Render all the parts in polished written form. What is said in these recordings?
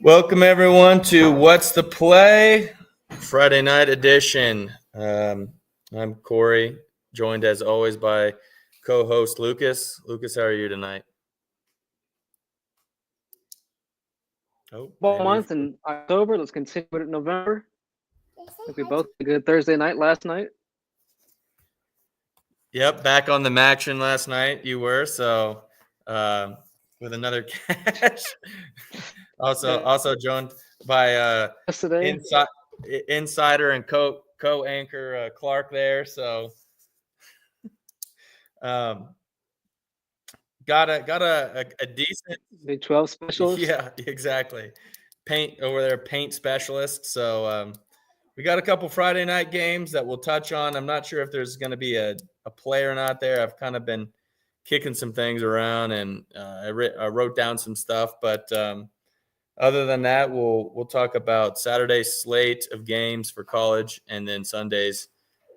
Welcome, everyone, to What's the Play? Friday night edition. I'm Corey, joined as always by co-host Lucas. Lucas, how are you tonight? Month in October. Let's continue it in November. I think we both had a good Thursday night last night. Yep, back on the action last night. You were so with another catch. also joined by insider and co-anchor Clark there. So got a decent Big 12 specialist. Yeah, exactly. Paint specialist. So we got a couple Friday night games that we'll touch on. I'm not sure if there's going to be a play or not there. I've kind of been kicking some things around, and I wrote down some stuff. But other than that, we'll talk about Saturday's slate of games for college, and then Sundays,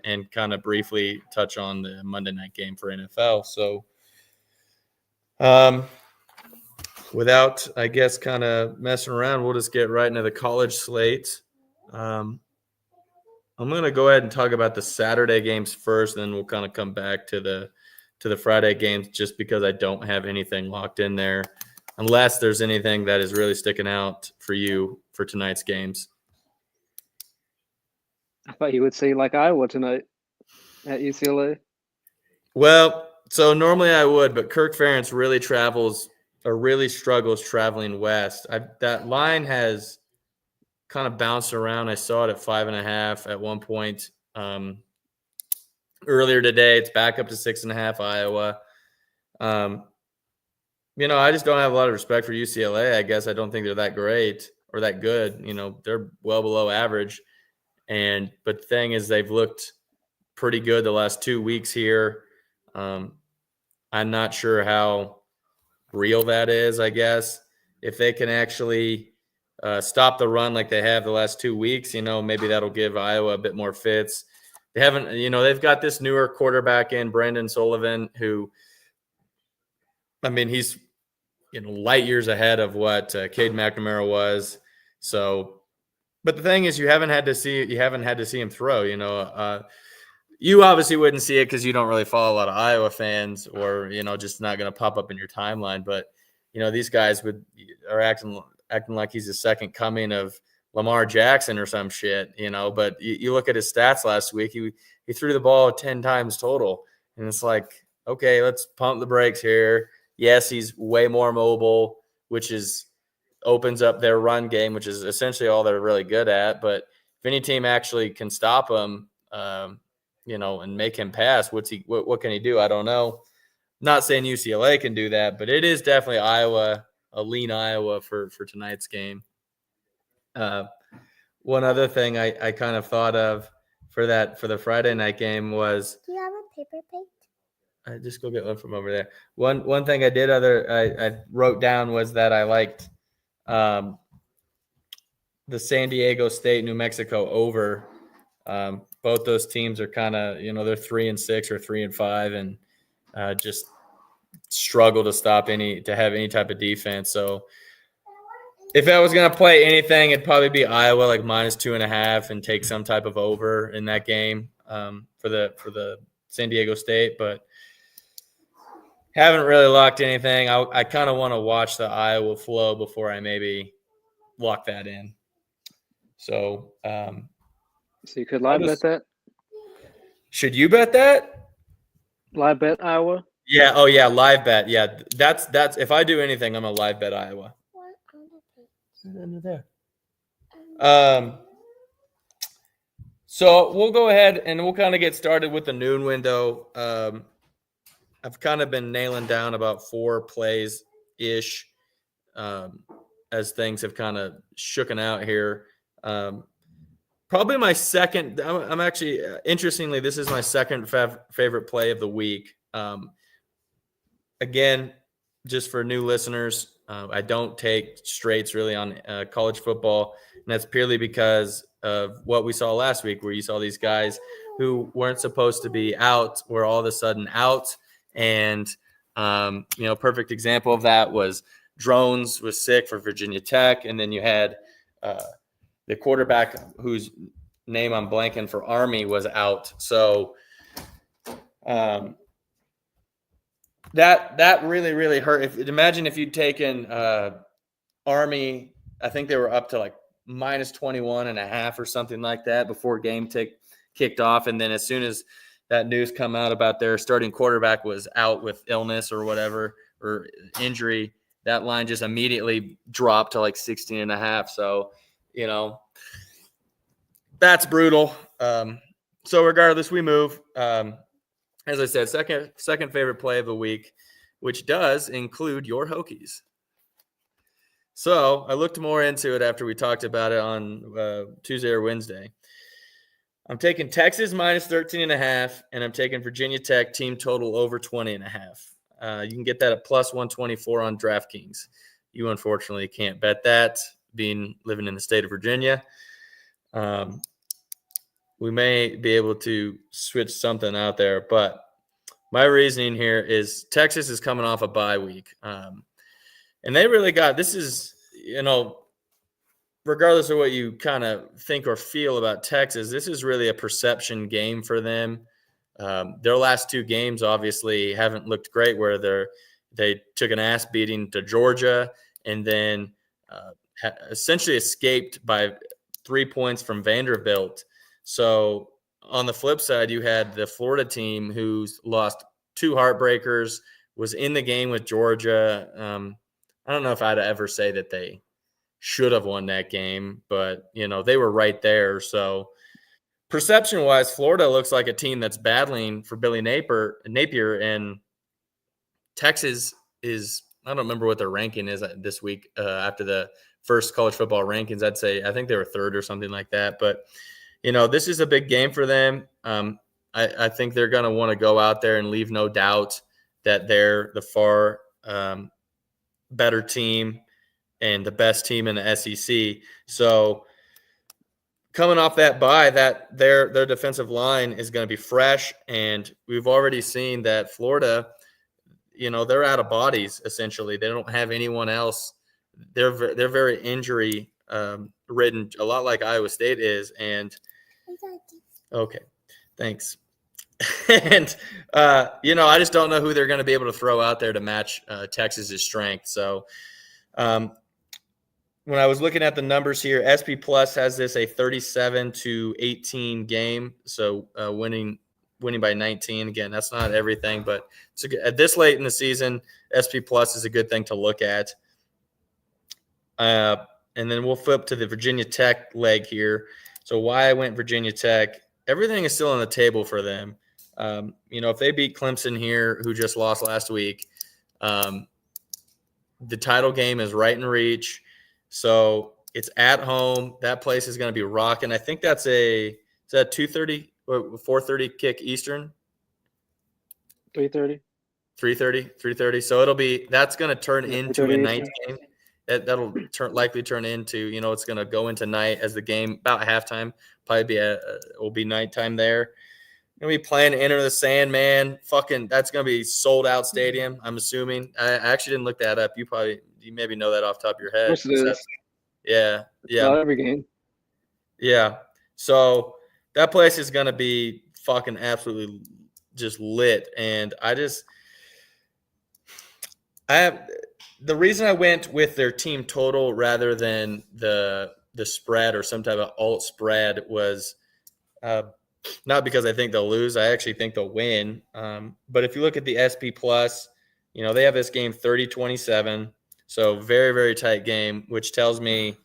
and kind of briefly touch on the Monday night game for NFL. So without, I guess, kind of messing around, we'll just get right into the college slate. I'm going to go ahead and talk about the Saturday games first, and then we'll kind of come back to the Friday games just because I don't have anything locked in there, unless there's anything that is really sticking out for you for tonight's games. I thought you would say like Iowa tonight at UCLA. Well, so normally I would, but Kirk Ferentz really struggles traveling west. That line has kind of bounced around. I saw it at 5.5 at one point earlier today. It's back up to 6.5 Iowa. I just don't have a lot of respect for UCLA. I guess I don't think they're that great or that good. They're well below average. But the thing is, they've looked pretty good the last 2 weeks here. I'm not sure how real that is, I guess. If they can actually stop the run like they have the last 2 weeks, maybe that'll give Iowa a bit more fits. They haven't, they've got this newer quarterback in, Brandon Sullivan, who, he's, light years ahead of what Cade McNamara was. So, but the thing is, you haven't had to see him throw. You obviously wouldn't see it because you don't really follow a lot of Iowa fans, or just not going to pop up in your timeline. But these guys are acting like he's the second coming of Lamar Jackson or some shit. But you look at his stats last week. He threw the ball 10 times total, and it's like, okay, let's pump the brakes here. Yes, he's way more mobile, which opens up their run game, which is essentially all they're really good at. But if any team actually can stop him, and make him pass, what can he do? I don't know. Not saying UCLA can do that, but it is definitely Iowa, a lean Iowa for tonight's game. One other thing I kind of thought of for the Friday night game was, do you have a paper plate? I just go get one from over there. One thing I did I wrote down was that I liked the San Diego State New Mexico over. Both those teams are kind of, they're 3-6 or 3-5, and just struggle to have any type of defense. So if I was going to play anything, it'd probably be Iowa, like -2.5, and take some type of over in that game for the San Diego State. But haven't really locked anything. I kind of want to watch the Iowa flow before I maybe lock that in. So you could live bet that? Should you bet that? Live bet Iowa? Yeah. Oh, yeah. Live bet. Yeah. That's if I do anything, I'm a live bet Iowa. Under there. So we'll go ahead and we'll kind of get started with the noon window. I've kind of been nailing down about 4 plays-ish as things have kind of shooken out here. Probably my second. I'm actually, interestingly, this is my second favorite play of the week. Again, just for new listeners, I don't take straights really on college football, and that's purely because of what we saw last week, where you saw these guys who weren't supposed to be out were all of a sudden out. And, perfect example of that was Drones was sick for Virginia Tech, and then you had the quarterback whose name I'm blanking for Army was out. So that really, really hurt. Imagine if you'd taken Army, I think they were up to like minus 21.5 or something like that before game kicked off. And then as soon as that news come out about their starting quarterback was out with illness or whatever, or injury, that line just immediately dropped to like 16.5. So, that's brutal. So regardless, we move. As I said, second favorite play of the week, which does include your Hokies. So I looked more into it after we talked about it on Tuesday or Wednesday. I'm taking Texas minus 13.5, and I'm taking Virginia Tech team total over 20.5. You can get that at plus 124 on DraftKings. You unfortunately can't bet that, living in the state of Virginia. We may be able to switch something out there, but my reasoning here is Texas is coming off a bye week. And they really this is, regardless of what you kind of think or feel about Texas, this is really a perception game for them. Their last two games obviously haven't looked great, where they took an ass beating to Georgia and then essentially escaped by 3 points from Vanderbilt. So on the flip side, you had the Florida team who's lost two heartbreakers, was in the game with Georgia. I don't know if I'd ever say that they should have won that game, but, they were right there. So perception-wise, Florida looks like a team that's battling for Billy Napier, and Texas is – I don't remember what their ranking is this week after the first college football rankings. I think they were third or something like that. But, this is a big game for them. I think they're going to want to go out there and leave no doubt that they're the far better team and the best team in the SEC. So coming off that bye, that their defensive line is going to be fresh, and we've already seen that Florida, they're out of bodies essentially. They don't have anyone else. They're very injury ridden, a lot like Iowa State is. And okay, thanks. And I just don't know who they're going to be able to throw out there to match Texas's strength. So when I was looking at the numbers here, SP Plus has this a 37-18 game. So winning by 19. Again, that's not everything, but at this late in the season, SP Plus is a good thing to look at. And then we'll flip to the Virginia Tech leg here. So why I went Virginia Tech, everything is still on the table for them. If they beat Clemson here, who just lost last week, the title game is right in reach. So it's at home. That place is going to be rocking. I think that's is that 2:30 or 4:30 kick Eastern? 3:30. 3:30. So that's going to turn into a night game. That'll likely turn into, it's going to go into night as the game about halftime. Probably will be nighttime there. Going to be playing Enter the Sandman. That's going to be sold out stadium, I'm assuming. I actually didn't look that up. You maybe know that off the top of your head. Of course it is. Yeah. Not every game. Yeah. So that place is going to be fucking absolutely just lit. And the reason I went with their team total rather than the spread or some type of alt spread was not because I think they'll lose. I actually think they'll win. But if you look at the SP Plus, they have this game 30-27. So very, very tight game, which tells me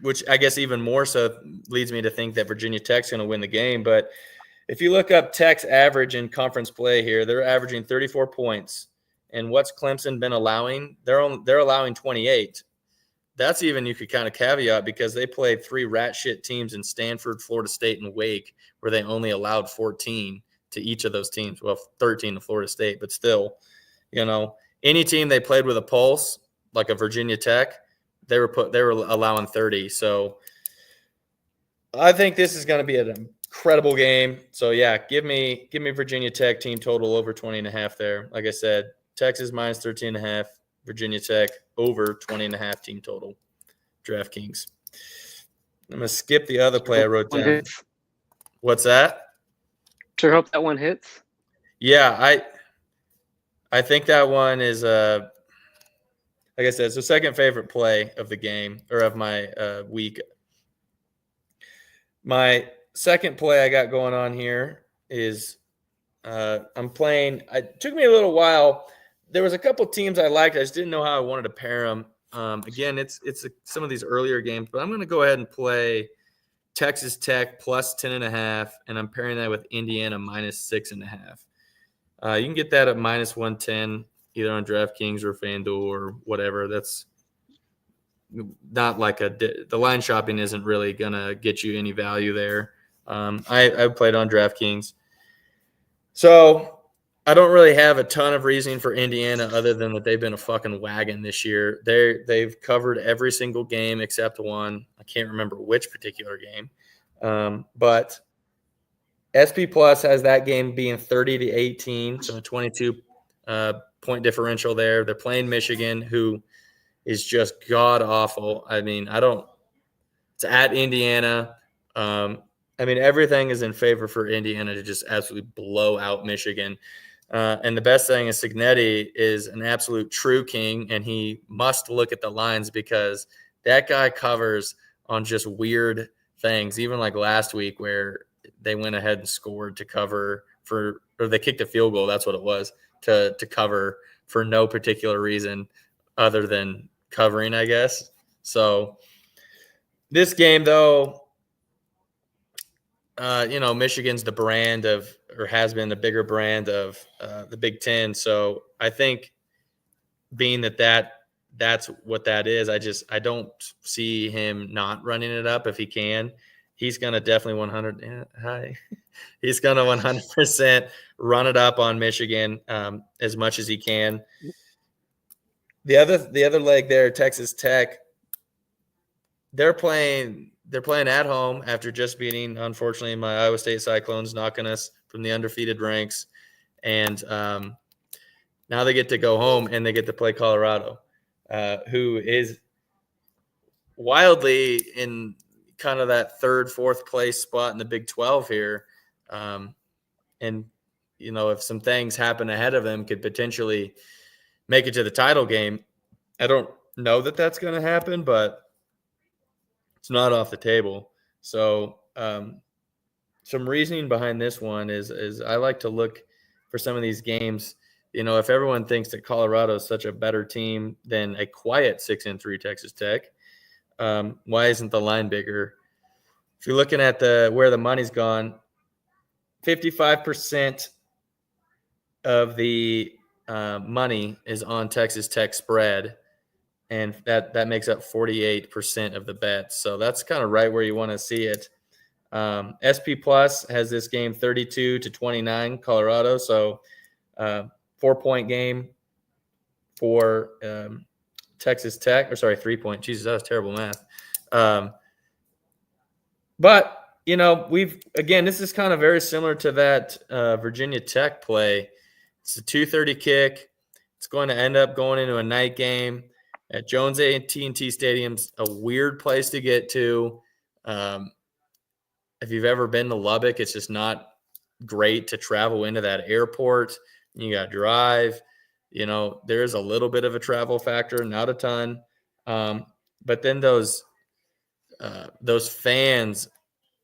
which I guess even more so leads me to think that Virginia Tech's going to win the game. But if you look up Tech's average in conference play here, they're averaging 34 points. And what's Clemson been allowing? They're allowing 28. That's even, you could kind of caveat, because they played three rat shit teams in Stanford, Florida State, and Wake, where they only allowed 14 to each of those teams. Well, 13 to Florida State, but still, any team they played with a pulse, like a Virginia Tech, they were allowing 30. So I think this is going to be an incredible game. So yeah, give me Virginia Tech team total over 20.5 there. Like I said, Texas minus 13.5, Virginia Tech over 20.5 team total. DraftKings. I'm gonna skip the other play I wrote One down. hits. What's that? Sure hope that one hits. Yeah, I think that one is like I said, it's the second favorite play of the game or of my week. My second play I got going on here is I'm playing. It took me a little while. There was a couple teams I liked. I just didn't know how I wanted to pair them. Again, it's some of these earlier games, but I'm going to go ahead and play Texas Tech plus 10.5, and I'm pairing that with Indiana minus 6.5. You can get that at minus 110 either on DraftKings or FanDuel or whatever. That's not like the line shopping isn't really going to get you any value there. I played on DraftKings. So I don't really have a ton of reasoning for Indiana other than that they've been a fucking wagon this year. They've covered every single game except one. I can't remember which particular game. But SP Plus has that game being 30-18, so a 22 point differential there. They're playing Michigan, who is just god awful. I mean, it's at Indiana. I mean, everything is in favor for Indiana to just absolutely blow out Michigan. And the best thing is Signetti is an absolute true king, and he must look at the lines because that guy covers on just weird things. Even like last week where they went ahead and scored to cover or they kicked a field goal. That's what it was to cover for no particular reason other than covering, I guess. So this game, though, Michigan's the brand of, or has been the bigger brand of the Big Ten. So I think being that's what that is, I don't see him not running it up if he can. He's going to definitely 100. Hi. He's going to 100% run it up on Michigan as much as he can. The other leg there, Texas Tech, they're playing at home after just beating, unfortunately, my Iowa State Cyclones, knocking us from the undefeated ranks. And now they get to go home and they get to play Colorado, who is wildly in kind of that third, fourth place spot in the Big 12 here. And, if some things happen ahead of them, could potentially make it to the title game. I don't know that that's going to happen, but it's not off the table. So some reasoning behind this one is I like to look for some of these games. If everyone thinks that Colorado is such a better team than a quiet 6-3 Texas Tech, why isn't the line bigger? If you're looking at where the money's gone, 55% of the money is on Texas Tech spread, and that makes up 48% of the bets. So that's kind of right where you want to see it. SP Plus has this game 32-29 Colorado, so 4-point game for Texas Tech. Or sorry, 3-point. Jesus, that was terrible math. But this is kind of very similar to that Virginia Tech play. It's a 2:30 kick. It's going to end up going into a night game at Jones A&T Stadium's a weird place to get to. If you've ever been to Lubbock, it's just not great to travel into that airport. You got to drive. There's a little bit of a travel factor, not a ton. But then those fans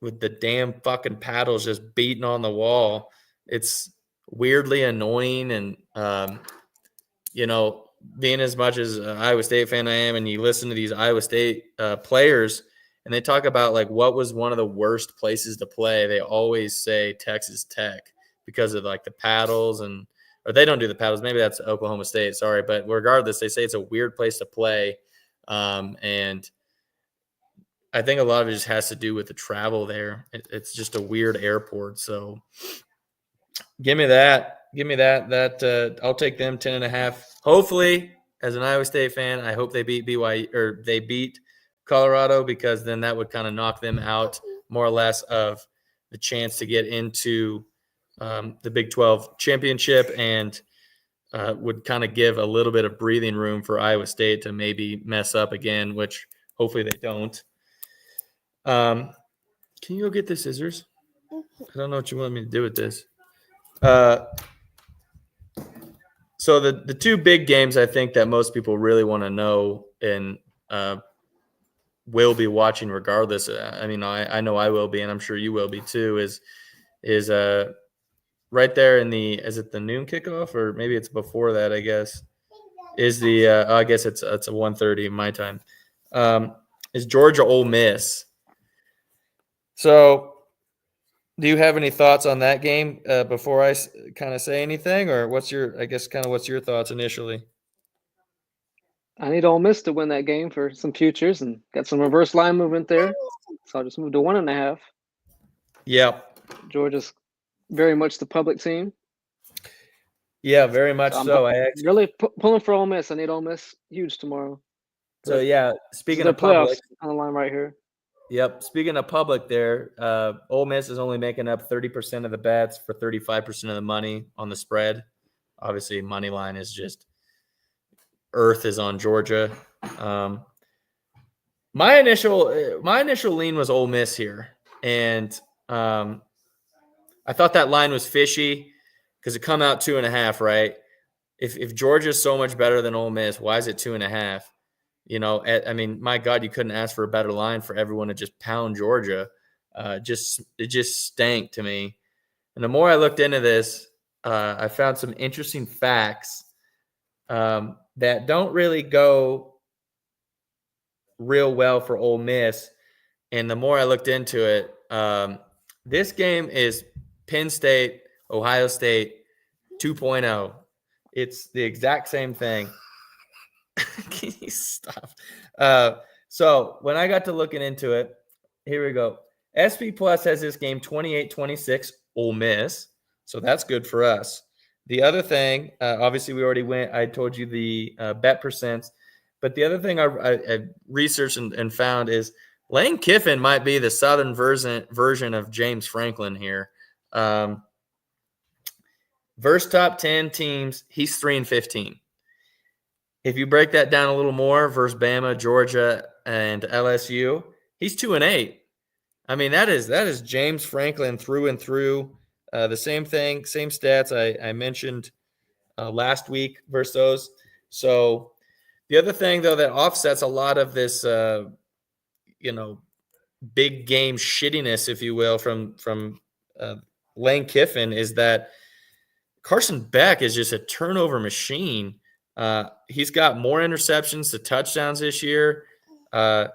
with the damn fucking paddles just beating on the wall, it's weirdly annoying. And, being as much as an Iowa State fan I am, and you listen to these Iowa State players, and they talk about like what was one of the worst places to play, they always say Texas Tech because of like the paddles or they don't do the paddles. Maybe that's Oklahoma State. Sorry. But regardless, they say it's a weird place to play. And I think a lot of it just has to do with the travel there. It's just a weird airport. So give me that. I'll take them 10.5. Hopefully, as an Iowa State fan, I hope they beat BYU or they beat Colorado, because then that would kind of knock them out more or less of the chance to get into the Big 12 championship. And would kind of give a little bit of breathing room for Iowa State to maybe mess up again, which hopefully they don't. Can you go get the scissors? I don't know what you want me to do with this. So the two big games I think that most people really want to know and will be watching regardless. I mean, I know I will be, and I'm sure you will be too. Is right there in the, is it the noon kickoff, or maybe it's before that? I guess is the I guess it's a 1:30 my time. Is Georgia Ole Miss? So, do you have any thoughts on that game before I kind of say anything, or what's your thoughts initially? I need Ole Miss to win that game for some futures and got some reverse line movement there. So I'll just move to 1.5. Yeah. Georgia's very much the public team. Yeah, very much so. I actually really pulling for Ole Miss. I need Ole Miss huge tomorrow. So yeah, speaking of public, on the line right here. Yep. Speaking of public there, Ole Miss is only making up 30% of the bets for 35% of the money on the spread. Obviously, money line is just earth is on Georgia. My initial lean was Ole Miss here, and I thought that line was fishy because it come out 2.5, right? If Georgia's so much better than Ole Miss, why is it 2.5? You know, I mean, my God, you couldn't ask for a better line for everyone to just pound Georgia. It just stank to me. And the more I looked into this, I found some interesting facts that don't really go real well for Ole Miss. And the more I looked into it, this game is Penn State, Ohio State 2.0. It's the exact same thing. Can you stop? So when I got to looking into it, here we go. SP Plus has this game 28-26 Ole Miss. So that's good for us. The other thing, obviously we already went, I told you the bet percents, but the other thing I researched and found is Lane Kiffin might be the Southern version of James Franklin here. Versus top 10 teams, he's 3-15. If you break that down a little more versus Bama, Georgia, and LSU, he's 2-8. I mean, that is James Franklin through and through. The same thing, same stats I mentioned last week versus those. So the other thing, though, that offsets a lot of this, big game shittiness, if you will, from Lane Kiffin is that Carson Beck is just a turnover machine. He's got more interceptions to touchdowns this year. I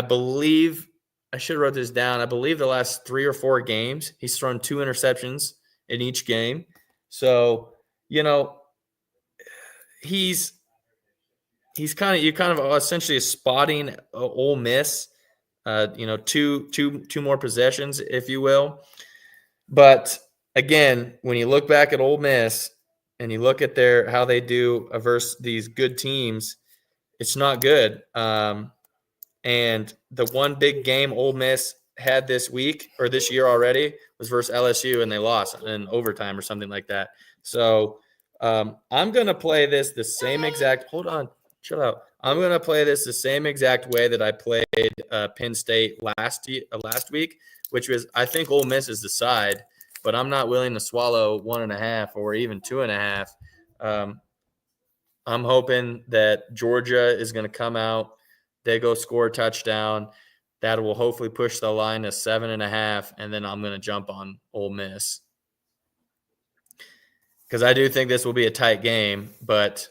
believe I should have wrote this down. I believe the last 3 or 4 games, he's thrown 2 interceptions in each game. So, he's kind of essentially spotting Ole Miss. Two more possessions, if you will. But again, when you look back at Ole Miss and you look at how they do versus these good teams, it's not good. And the one big game Ole Miss had this week or this year already was versus LSU, and they lost in overtime or something like that. So I'm going to play this the same exact – hold on, chill out. I'm going to play this the same exact way that I played Penn State last week, which was I think Ole Miss is the side, but I'm not willing to swallow 1.5 or even 2.5. I'm hoping that Georgia is going to come out. They go score a touchdown. That will hopefully push the line to 7.5, and then I'm going to jump on Ole Miss. Because I do think this will be a tight game, but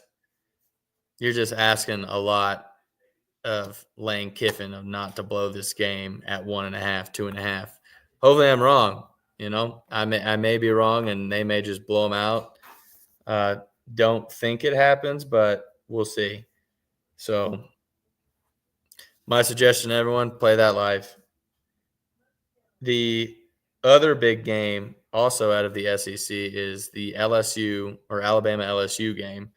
you're just asking a lot of Lane Kiffin of not to blow this game at 1.5, 2.5. Hopefully I'm wrong. I may be wrong, and they may just blow them out. Don't think it happens, but we'll see. So my suggestion, everyone, play that live. The other big game also out of the SEC is the LSU or Alabama LSU game.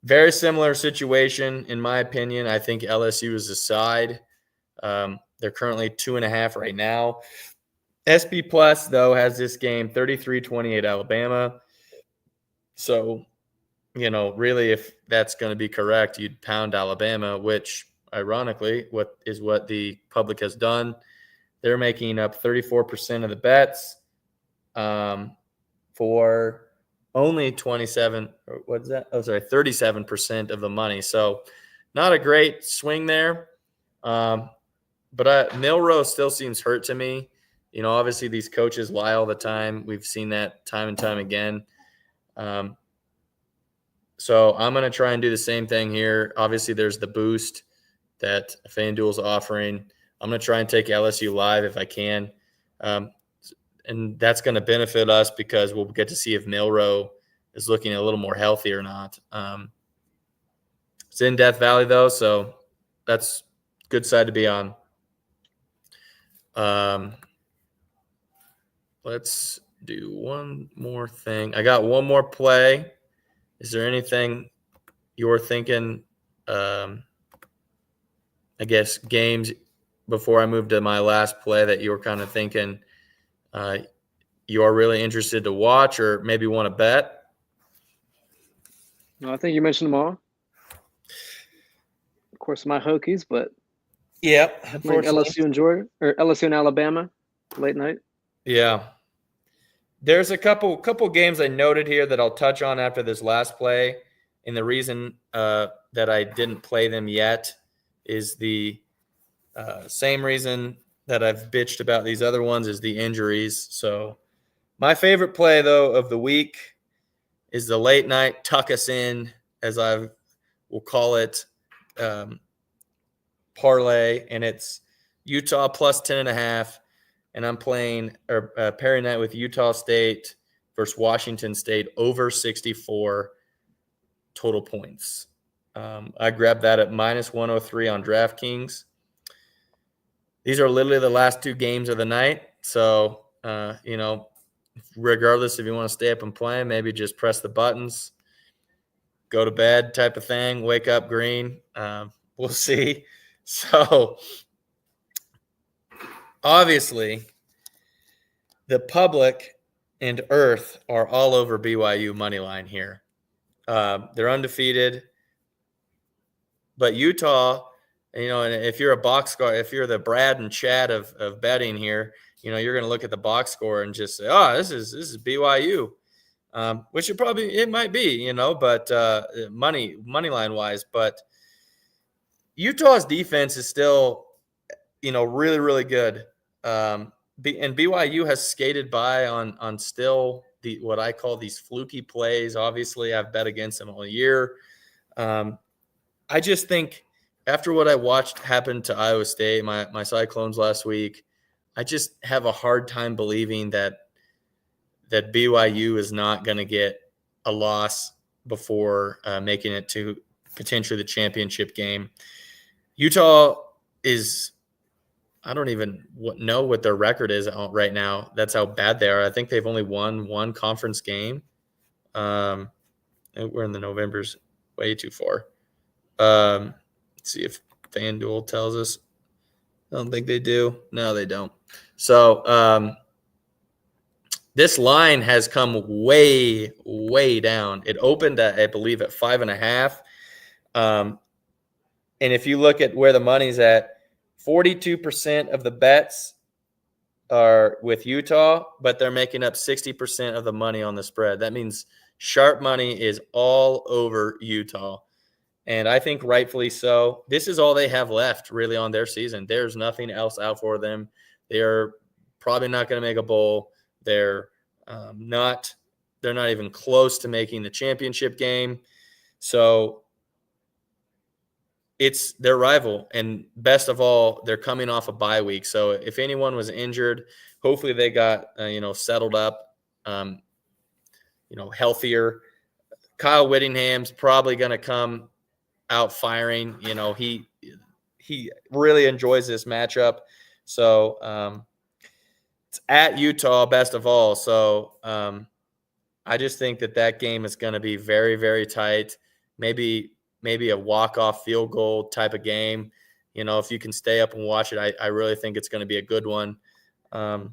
Very similar situation, in my opinion. I think LSU is the side. They're currently 2.5 right now. SP Plus, though, has this game 33-28 Alabama. So really, if that's going to be correct, you'd pound Alabama, which ironically, what the public has done. They're making up 34% of the bets for only 27, or what's that? Oh, sorry, 37% of the money. So not a great swing there. But Milroe still seems hurt to me. Obviously these coaches lie all the time. We've seen that time and time again. So I'm going to try and do the same thing here. Obviously there's the boost that FanDuel's offering. I'm going to try and take LSU live if I can. And that's going to benefit us because we'll get to see if Milroe is looking a little more healthy or not. It's in Death Valley, though, so that's a good side to be on. Let's do one more thing. I got one more play. Is there anything you're thinking, I guess, games before I move to my last play that you were kind of thinking you are really interested to watch or maybe want to bet? No, I think you mentioned them all. Of course, my Hokies, but Yep, like LSU and Georgia or LSU and Alabama late night. Yeah. There's a couple games I noted here that I'll touch on after this last play. And the reason that I didn't play them yet is the same reason that I've bitched about these other ones is the injuries. So my favorite play, though, of the week is the late night tuck us in, as I will call it, parlay. And it's Utah plus 10.5. And I'm playing pairing that with Utah State versus Washington State over 64 total points. I grabbed that at minus 103 on DraftKings. These are literally the last two games of the night. So, regardless if you want to stay up and play, maybe just press the buttons, go to bed type of thing, wake up green. We'll see. So, obviously, the public and Earth are all over BYU money line here. They're undefeated, but Utah, and if you're a box score, if you're the Brad and Chad of betting here, you're going to look at the box score and just say, "Oh, this is BYU," which it might be, but money line wise, but Utah's defense is still, really, really good. And BYU has skated by on still what I call these fluky plays. Obviously, I've bet against them all year. I just think after what I watched happen to Iowa State, my Cyclones last week, I just have a hard time believing that BYU is not going to get a loss before making it to potentially the championship game. Utah is – I don't even know what their record is right now. That's how bad they are. I think they've only won one conference game. We're in the November's way too far. Let's see if FanDuel tells us. I don't think they do. No, they don't. So this line has come way, way down. It opened at, I believe, at 5.5. And if you look at where the money's at, 42% of the bets are with Utah, but they're making up 60% of the money on the spread. That means sharp money is all over Utah. And I think rightfully so. This is all they have left really on their season. There's nothing else out for them. They're probably not going to make a bowl. They're not even close to making the championship game. So it's their rival, and best of all, they're coming off a bye week. So if anyone was injured, hopefully they got settled up, healthier. Kyle Whittingham's probably going to come out firing. He really enjoys this matchup. So it's at Utah, best of all. So I just think that game is going to be very, very tight. Maybe a walk-off field goal type of game. If you can stay up and watch it, I really think it's going to be a good one. And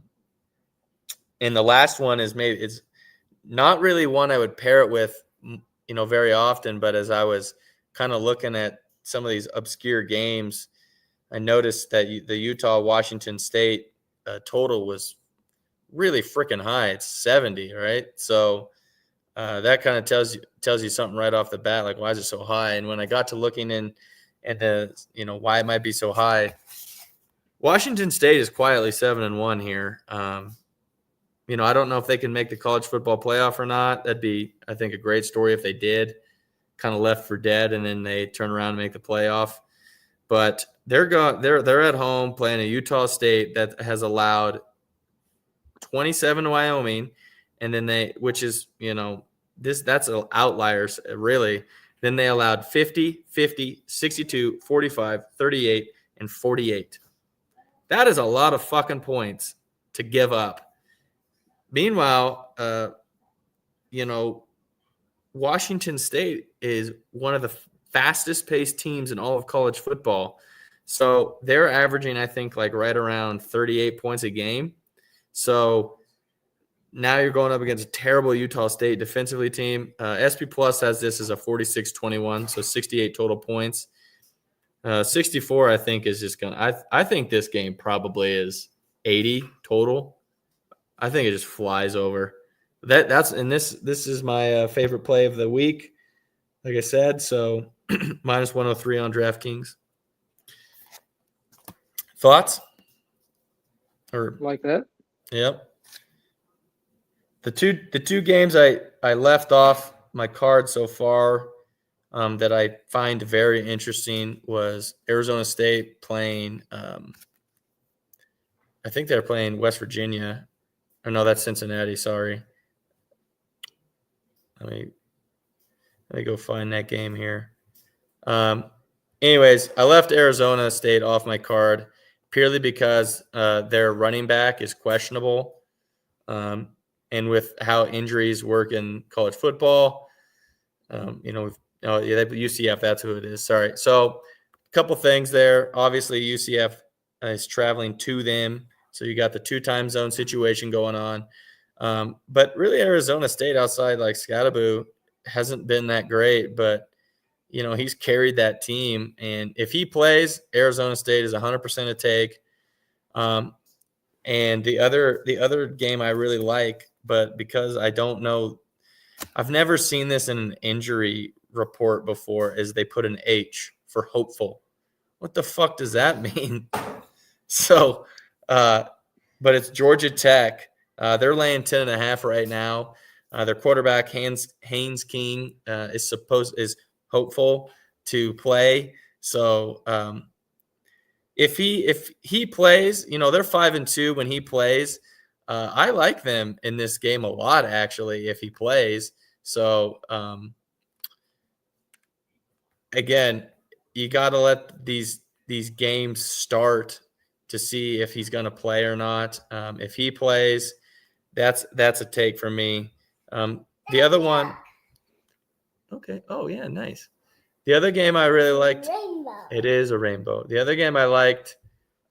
the last one is it's not really one I would pair it with very often, but as I was kind of looking at some of these obscure games, I noticed that the Utah-Washington State total was really freaking high. It's 70, right? So that kind of tells you something right off the bat, like why is it so high? And when I got to looking into why it might be so high, Washington State is quietly 7-1 here. I don't know if they can make the college football playoff or not. That'd be, I think, a great story if they did. Kind of left for dead, and then they turn around and make the playoff. But they're at home playing a Utah State that has allowed 27 to Wyoming, and then that's outliers really. Then they allowed 50, 50, 62, 45, 38, and 48. That is a lot of fucking points to give up. Meanwhile, Washington State is one of the fastest paced teams in all of college football. So they're averaging, I think, like right around 38 points a game. So now you're going up against a terrible Utah State defensively team. SP Plus has this as a 46-21, so 68 total points. 64, I think, is just going to – I think this game probably is 80 total. I think it just flies over. This is my favorite play of the week, like I said. So minus 103 on DraftKings. Thoughts? Or like that? Yep. The two games I left off my card so far that I find very interesting was Arizona State playing. I think they're playing West Virginia. Or no, that's Cincinnati. Sorry. Let me go find that game here. Anyways, I left Arizona State off my card purely because their running back is questionable. And with how injuries work in college football, UCF, that's who it is. Sorry. So a couple things there. Obviously, UCF is traveling to them. So you got the 2 time zone situation going on. But really, Arizona State outside like Scadaboo hasn't been that great. But, he's carried that team. And if he plays, Arizona State is 100% a take. And the other game I really like, but because I don't know, I've never seen this in an injury report before, is they put an H for hopeful. What the fuck does that mean? So, but it's Georgia Tech. They're laying 10.5 right now. Their quarterback Haynes King is hopeful to play. So if he plays, they're 5-2 when he plays. I like them in this game a lot, actually, if he plays. So, again, you got to let these games start to see if he's going to play or not. If he plays, that's a take for me. The other one, okay. Oh, yeah, nice. The other game I really liked, it is a rainbow. The other game I liked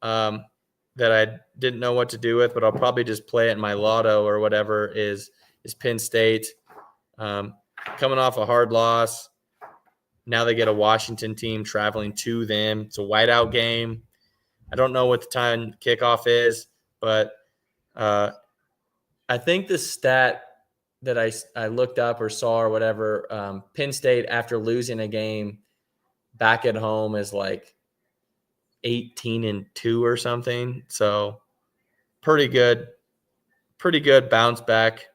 that I didn't know what to do with, but I'll probably just play it in my lotto or whatever, is Penn State. Coming off a hard loss. Now they get a Washington team traveling to them. It's a whiteout game. I don't know what the time kickoff is, but I think the stat that I looked up or saw or whatever, Penn State, after losing a game back at home, is like 18-2 or something. So pretty good bounce back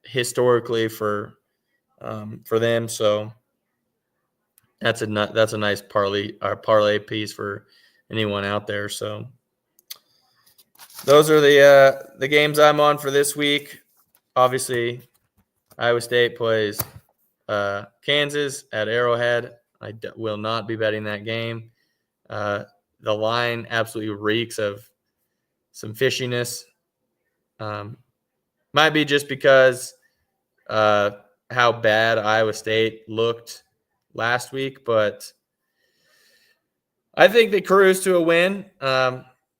historically for them. So that's a nice parlay piece for anyone out there. So those are the games I'm on for this week. Obviously, Iowa State plays Kansas at Arrowhead. I will not be betting that game. The line absolutely reeks of some fishiness. Might be just because how bad Iowa State looked last week, but I think they cruised to a win.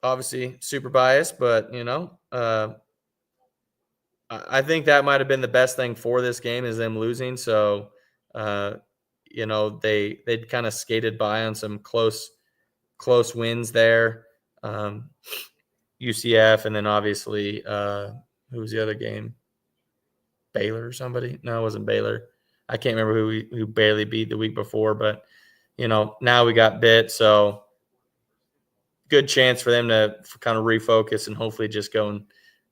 Obviously, super biased, but I think that might have been the best thing for this game is them losing. So, they'd kind of skated by on some close wins there. UCF, and then obviously, who was the other game? Baylor or somebody? No, it wasn't Baylor. I can't remember who Bailey beat the week before, but now we got bit, so good chance for them to kind of refocus and hopefully just go and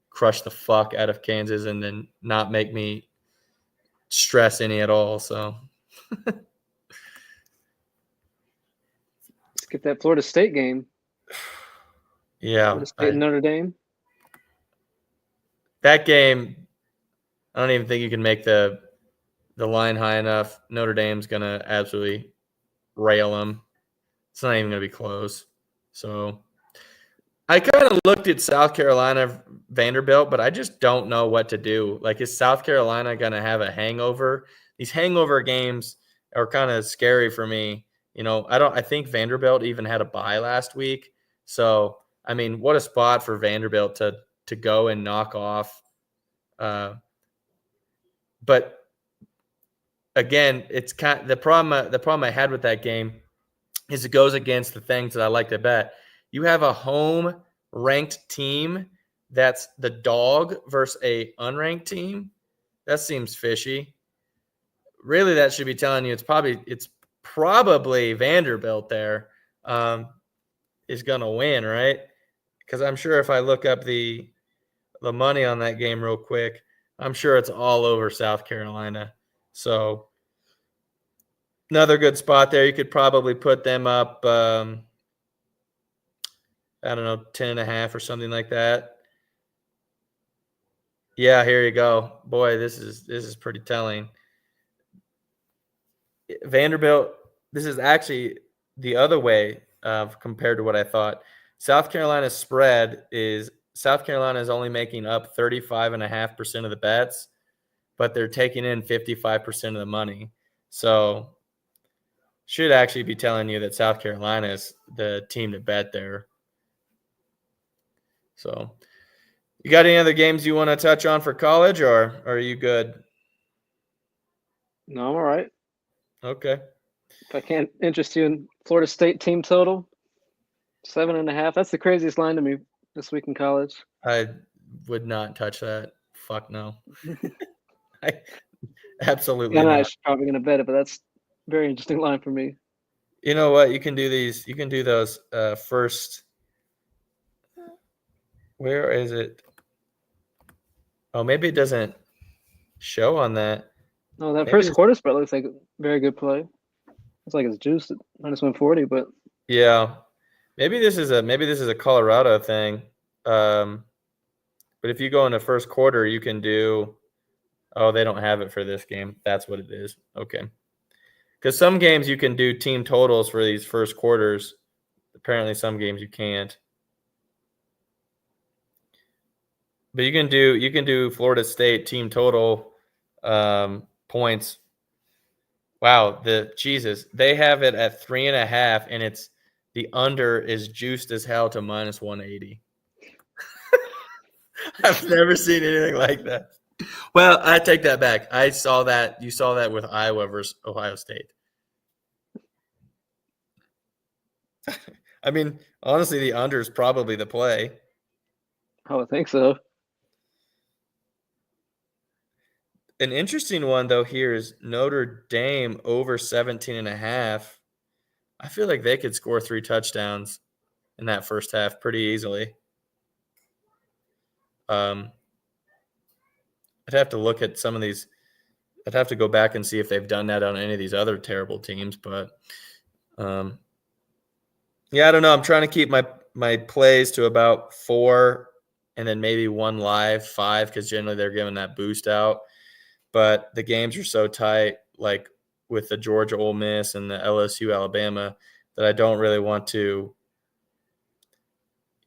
crush the fuck out of Kansas and then not make me stress any at all. So Skip that Florida State game. yeah, Florida State and Notre Dame. that game, I don't even think you can make the line high enough. Notre Dame's gonna absolutely rail them. It's not even gonna be close. So I kind of looked at South Carolina Vanderbilt, but I just don't know what to do. Like, is South Carolina going to have a hangover? These hangover games are kind of scary for me. I think Vanderbilt even had a bye last week. So, I mean, what a spot for Vanderbilt to go and knock off. But again, it's the problem I had with that game is it goes against the things that I like to bet. You have a home ranked team that's the dog versus a unranked team. That seems fishy. Really, that should be telling you it's probably Vanderbilt there is going to win, right? Because I'm sure if I look up the money on that game real quick, I'm sure it's all over South Carolina. So another good spot there. You could probably put them up I don't know, 10.5 or something like that. Yeah, here you go. Boy, this is pretty telling. Vanderbilt, this is actually the other way compared to what I thought. South Carolina's spread is South Carolina is only making up 35.5% of the bets, but they're taking in 55% of the money. So should actually be telling you that South Carolina is the team to bet there. So, you got any other games you want to touch on for college, or are you good? No, I'm all right. Okay. If I can't interest you in Florida State team total, 7.5. That's the craziest line to me this week in college. I would not touch that. Fuck no. Absolutely I'm not. not probably going to bet it, but that's a very interesting line for me. You know what? You can do these. You can do those first. Where is it? Oh, maybe it doesn't show on that. No, that Maybe first quarter spread looks like a very good play. It's like it's juiced at -140, but yeah, maybe this is a Colorado thing. But if you go in the first quarter, you can do. Oh, they don't have it for this game. That's what it is. Okay. Because some games you can do team totals for these first quarters. Apparently, some games you can't. But you can do Florida State team total points. Wow, they have it at 3.5, and it's the under is juiced as hell to -180. I've never seen anything like that. Well, I take that back. I saw that. You saw that with Iowa versus Ohio State. I mean, honestly, the under is probably the play. I would think so. An interesting one, though, here is Notre Dame over 17.5. I feel like they could score 3 touchdowns in that first half pretty easily. I'd have to look at some of these. I'd have to go back and see if they've done that on any of these other terrible teams. But, yeah, I don't know. I'm trying to keep my plays to about 4 and then maybe 1 live, 5, because generally they're giving that boost out. But the games are so tight, like with the Georgia Ole Miss and the LSU Alabama, that I don't really want to,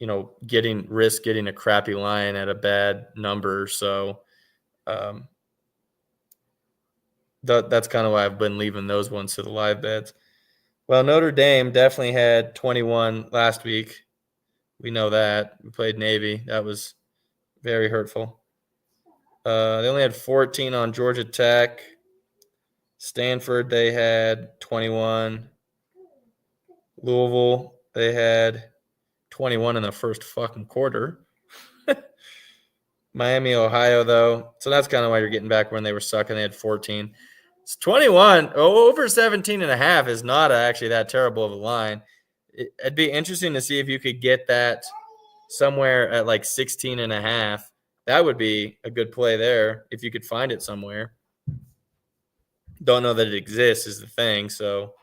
risk getting a crappy line at a bad number. So that's kind of why I've been leaving those ones to the live bets. Well, Notre Dame definitely had 21 last week. We know that. We played Navy. That was very hurtful. They only had 14 on Georgia Tech. Stanford, they had 21. Louisville, they had 21 in the first fucking quarter. Miami, Ohio, though. So that's kind of why you're getting back when they were sucking. They had 14. It's 21. Over 17 and a half is not actually that terrible of a line. It'd be interesting to see if you could get that somewhere at like 16 and a half. That would be a good play there if you could find it somewhere. Don't know that it exists is the thing. So,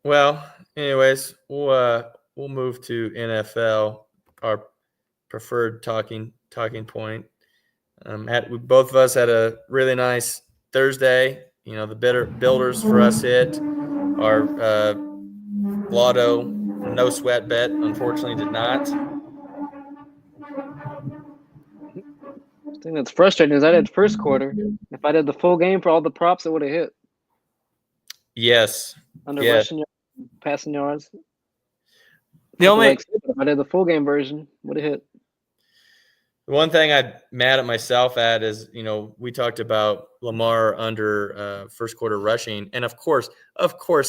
well, anyways, we'll move to NFL, our preferred talking point. Both of us had a really nice Thursday. You know, the builders for us hit. Our Lotto no sweat bet unfortunately did not. The thing that's frustrating is I did first quarter. If I did the full game for all the props, it would have hit. Yes. Under Yeah. rushing yards, passing yards. The only if I did the full game version, would have hit. The one thing I'm mad at myself at is, you know, we talked about Lamar under first quarter rushing, and of course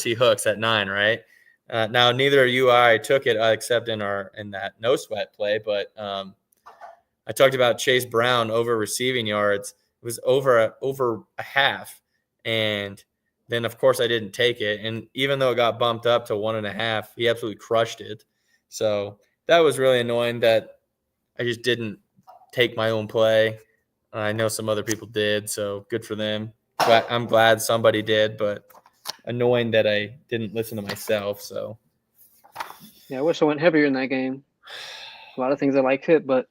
he hooks at 9, right? Now neither you or I took it except in that no sweat play, but I talked about Chase Brown over receiving yards. It was over a half, and then of course I didn't take it, and even though it got bumped up to 1.5, he absolutely crushed it. So that was really annoying that I just didn't take my own play. I know some other people did, so good for them. But I'm glad somebody did, but annoying that I didn't listen to myself. So yeah, I wish I went heavier in that game. A lot of things I like hit, but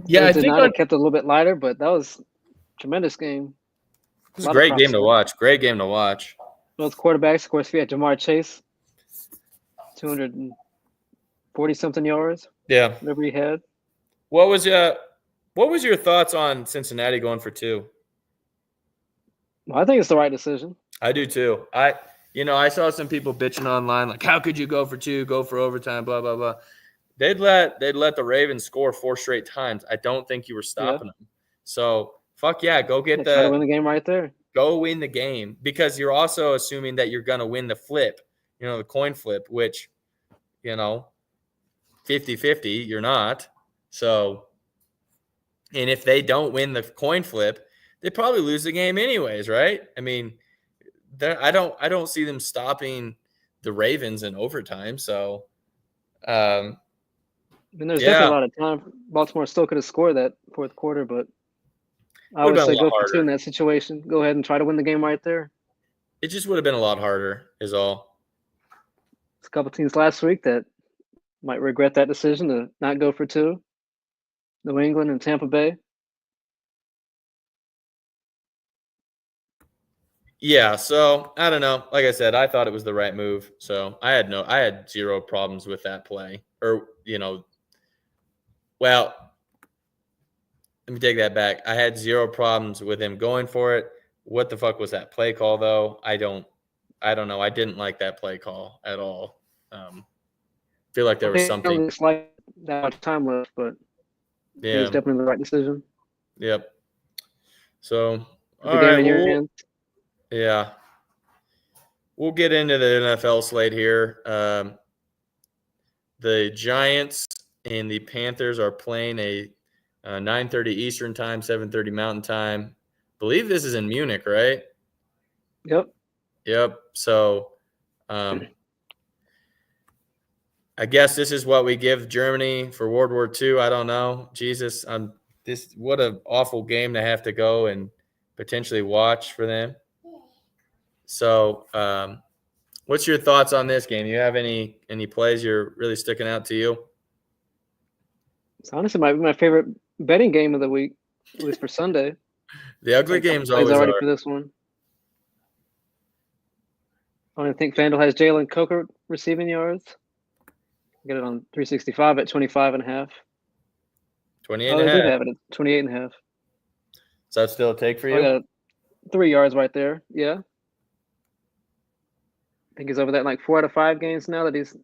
yeah, I think I kept it a little bit lighter. But that was a tremendous game. It was a great game to watch. Great game to watch. Both quarterbacks, of course, we had Jamar Chase, 240 something yards. Yeah, whatever he had. What was your thoughts on Cincinnati going for 2? Well, I think it's the right decision. I do too. I saw some people bitching online like, how could you go for 2, go for overtime, blah blah blah. They'd let the Ravens score 4 straight times. I don't think you were stopping them. So fuck yeah, go get try to win the game right there. Go win the game, because you're also assuming that you're gonna win the flip, the coin flip, which 50-50, you're not. So, and if they don't win the coin flip, they probably lose the game anyways, right? I mean, I don't see them stopping the Ravens in overtime. So, there's definitely a lot of time. Baltimore still could have scored that fourth quarter, but I would say go for 2 in that situation. Go ahead and try to win the game right there. It just would have been a lot harder, is all. There's a couple teams last week that might regret that decision to not go for 2. New England and Tampa Bay. Yeah, so I don't know. Like I said, I thought it was the right move. So I had 0 problems with that play. Well, let me take that back. I had 0 problems with him going for it. What the fuck was that play call, though? I don't know. I didn't like that play call at all. Feel like there was something. It's like that much time left, but yeah, it was definitely the right decision. Yep. So, all right. Yeah. We'll get into the NFL slate here. The Giants and the Panthers are playing a 9:30 Eastern time, 7:30 Mountain time. I believe this is in Munich, right? Yep. So, I guess this is what we give Germany for World War II. I don't know. Jesus, what an awful game to have to go and potentially watch for them. So, what's your thoughts on this game? You have any plays you're really sticking out to you? It's honestly might be my favorite betting game of the week, at least for Sunday. The ugly games always already are. For this one. I don't think FanDuel has Jalen Coker receiving yards. Get it on 365 at 25.5. 28.5. Oh, they did have it at 28.5. Is that still a take for you? I got 3 yards right there. Yeah. I think he's over that 4 out of 5 games now that he's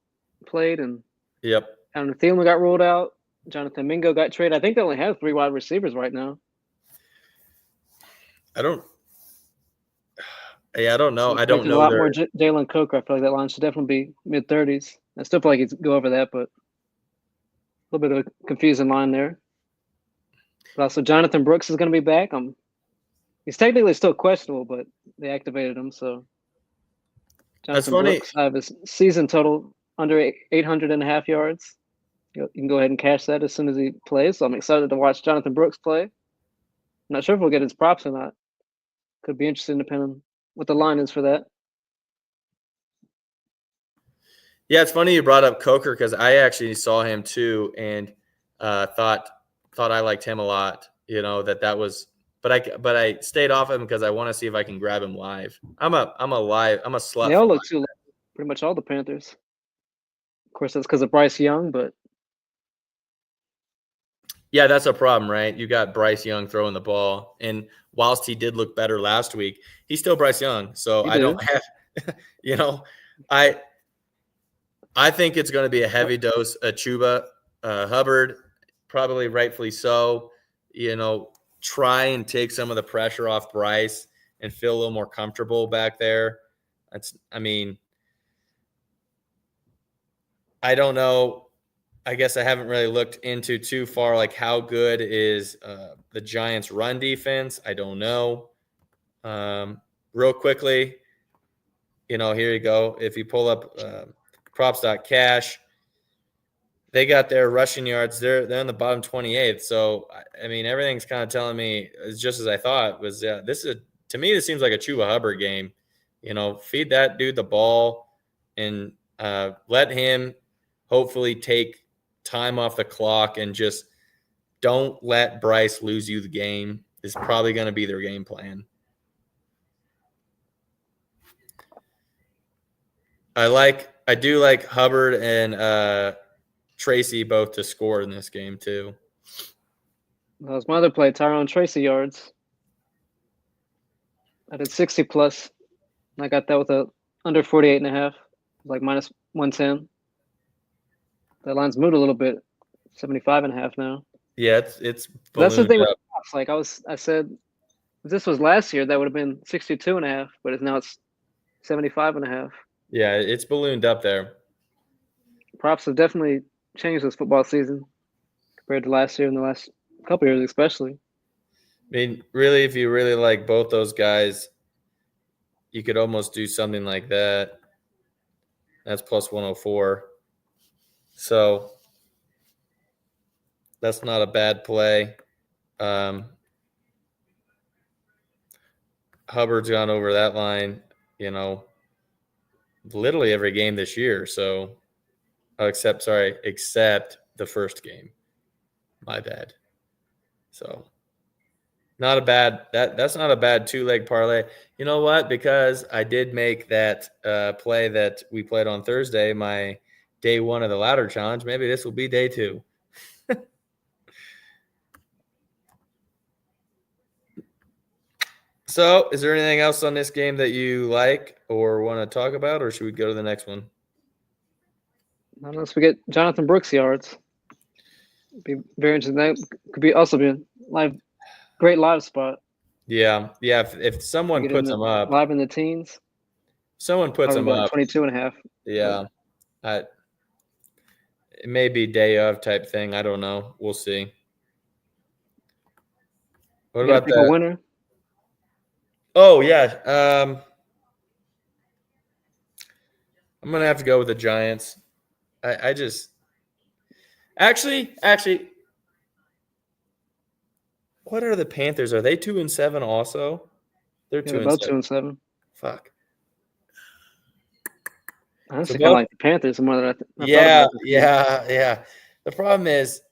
played, and yep. And Thielen got ruled out. Jonathan Mingo got traded. I think they only have 3 wide receivers right now. I don't know. So I don't know. A lot more Jalen Coker. I feel like that line should definitely be mid-30s. I still feel like he'd go over that, but a little bit of a confusing line there. But also, Jonathan Brooks is going to be back. He's technically still questionable, but they activated him. So That's Jonathan funny. Brooks, I have his season total under 800.5 yards. You can go ahead and cash that as soon as he plays. So I'm excited to watch Jonathan Brooks play. I'm not sure if we'll get his props or not. Could be interesting depending on what the line is for that. Yeah, it's funny you brought up Coker because I actually saw him too and thought I liked him a lot. You know that was, but I stayed off him because I want to see if I can grab him live. I'm a slut. They all look too low. Pretty much all the Panthers. Of course, that's because of Bryce Young, but yeah, that's a problem, right? You got Bryce Young throwing the ball, and whilst he did look better last week, he's still Bryce Young. So I don't have, I think it's going to be a heavy dose of Chuba Hubbard, probably rightfully so. Try and take some of the pressure off Bryce and feel a little more comfortable back there. I don't know. I guess I haven't really looked into too far, like how good is the Giants' run defense. I don't know. Real quickly, here you go. If you pull up props.cash, they got their rushing yards. They're in the bottom 28th. So, everything's kind of telling me, it's just as I thought, was to me, this seems like a Chuba Hubbard game. Feed that dude the ball and let him hopefully take time off the clock and just don't let Bryce lose you the game is probably going to be their game plan. I do like Hubbard and Tracy both to score in this game too. That was my other play, Tyrone Tracy yards. I did 60 plus. And I got that with a under 48.5, like minus 110. That line's moved a little bit, 75.5 now. Yeah, it's that's the thing with props. Like I said, if this was last year, that would have been 62.5, but now it's 75.5. Yeah, it's ballooned up there. Props have definitely changed this football season compared to last year and the last couple years, especially. Really, if you really like both those guys, you could almost do something like that. That's plus 104. So that's not a bad play. Hubbard's gone over that line, literally every game this year. So, except the first game. My bad. So, not a bad that's not a bad 2-leg parlay. You know what? Because I did make that play that we played on Thursday, my day 1 of the ladder challenge. Maybe this will be day 2. So, is there anything else on this game that you like or want to talk about, or should we go to the next one? Unless we get Jonathan Brooks yards. Be very interesting. That could also be a great live spot. Yeah. If someone puts them up live in the teens, someone puts them up 22.5. Yeah, it may be day of type thing. I don't know. We'll see. What about the winner? Oh yeah. I'm gonna have to go with the Giants. I just actually. What are the Panthers? Are they 2-7 also? They're 2-7. Fuck. Honestly, I like the Panthers more than I Yeah. The problem is,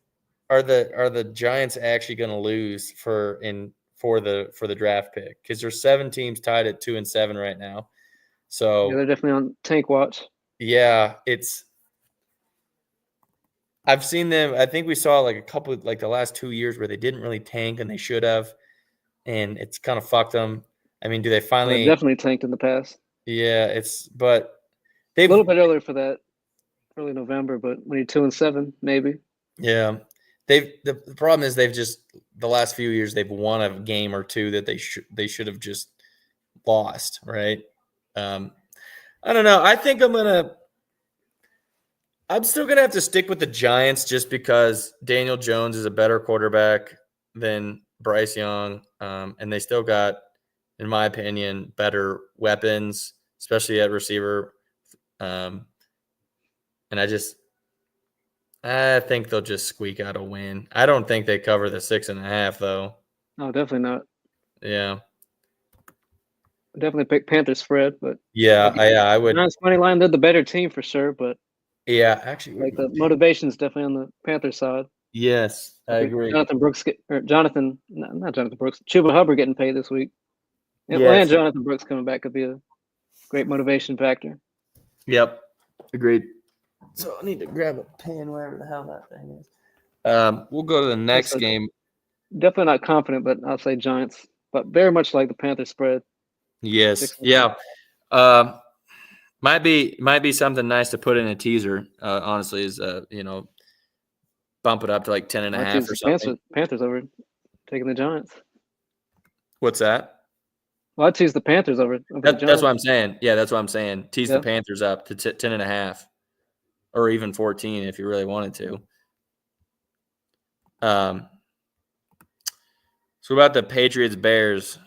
are the Giants actually going to lose for the draft pick? Because there's 7 teams tied at 2-7 right now. So they're definitely on tank watch. Yeah, I've seen them. I think we saw like a couple, like the last 2 years where they didn't really tank and they should have, and it's kind of fucked them. Do they finally? They've definitely tanked in the past. Yeah, but they've a little bit earlier for that, early November. But when you're 2-7, maybe. Yeah, the problem is they've just the last few years they've won a game or two that they should have just lost, right? I don't know. I think I'm still gonna have to stick with the Giants just because Daniel Jones is a better quarterback than Bryce Young, and they still got, in my opinion, better weapons, especially at receiver. And I think they'll just squeak out a win. I don't think they cover the 6.5 though. No, definitely not. Yeah. Definitely pick Panthers spread, but Yeah, I would. Giants money line, they're the better team for sure, but Yeah, actually, like the motivation is definitely on the Panthers side. yes, I agree. Jonathan Brooks not Jonathan Brooks, Chuba Hubbard getting paid this week. And Yes. Jonathan Brooks coming back could be a great motivation factor. Yep, agreed. So I need to grab a pen, wherever the hell that thing is. We'll go to the next game. Definitely not confident, but I'll say Giants. But very much like the Panthers spread. Yes, yeah. Might be something nice to put in a teaser. Honestly, is bump it up to like 10.5 or something. Panthers over taking the Giants. What's that? Well, I'd tease the Panthers over the Giants. That's what I'm saying. Yeah, that's what I'm saying. Tease the Panthers up to 10.5, or even 14 if you really wanted to. So about the Patriots Bears,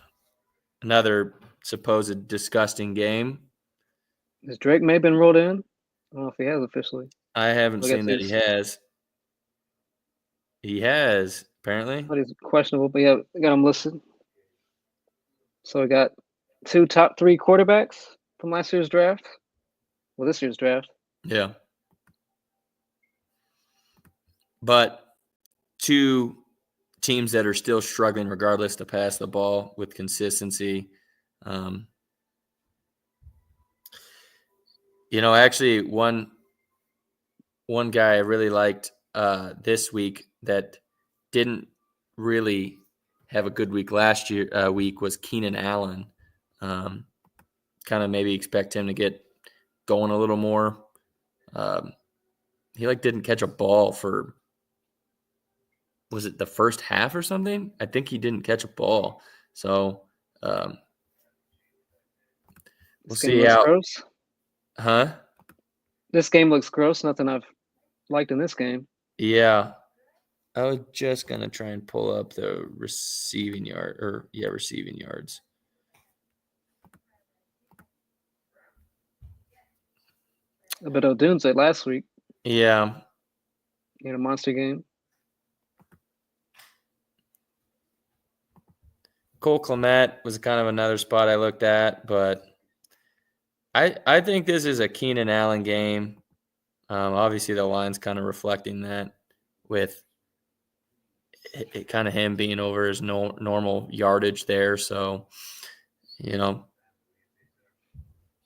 another supposed disgusting game. Has Drake May been rolled in? I don't know if he has officially. I haven't seen that he has. He has, apparently. But he's questionable, but yeah, I got him listed. So we got 2 top 3 quarterbacks from last year's draft. Well, this year's draft. Yeah. But 2 teams that are still struggling regardless to pass the ball with consistency. Actually one guy I really liked this week that didn't really have a good week last year week was Keenan Allen. Kind of maybe expect him to get going a little more. He didn't catch a ball for, was it the first half or something? I think he didn't catch a ball. So we'll see how. Gross. Huh? This game looks gross. Nothing I've liked in this game. Yeah. I was just going to try and pull up the receiving yards. But Odunze last week. Yeah. He had a monster game. Cole Kmet was kind of another spot I looked at, but I think this is a Keenan Allen game. Obviously, the line's kind of reflecting that with it kind of him being over his normal yardage there. So,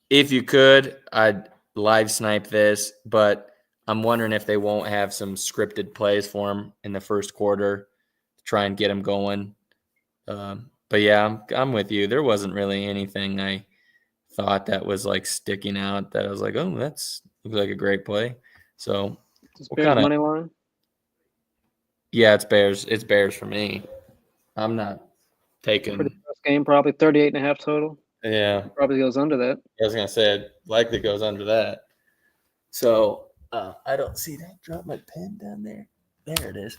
if you could, I'd live snipe this, but I'm wondering if they won't have some scripted plays for him in the first quarter to try and get him going. But yeah, I'm with you. There wasn't really anything I thought that was sticking out that I was like, oh, looks like a great play. So Bears money line? Yeah, it's Bears. It's Bears for me. I'm not taking. Pretty close game, probably 38.5 total. Yeah. It probably goes under that. I was gonna say it likely goes under that. So I don't see that. Drop my pen down there. There it is.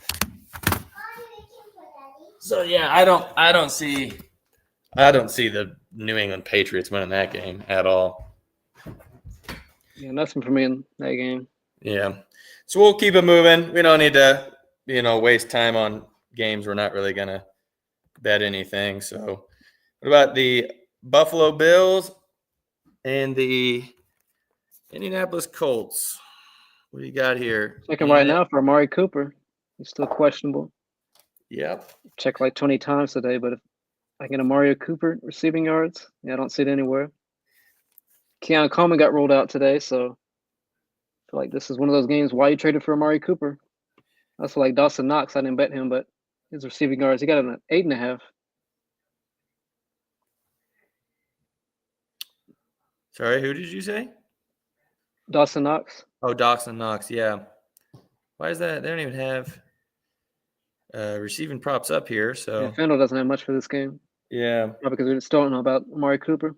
So yeah, I don't see the New England Patriots winning that game at all. Yeah, nothing for me in that game. Yeah. So we'll keep it moving. We don't need to, waste time on games we're not really gonna bet anything. So what about the Buffalo Bills and the Indianapolis Colts? What do you got here? Checking right now for Amari Cooper. He's still questionable. Yep. Checked 20 times today, but if I get Amari Cooper receiving yards, I don't see it anywhere. Keon Coleman got rolled out today, so I feel like this is one of those games. Why you traded for Amari Cooper? That's like Dawson Knox. I didn't bet him, but his receiving yards, he got an 8.5. Sorry, who did you say? Dawson Knox. Oh, Dawson Knox, yeah. Why is that? They don't even have receiving props up here. Yeah, So FanDuel doesn't have much for this game. yeah, Probably because we still don't know about Amari Cooper.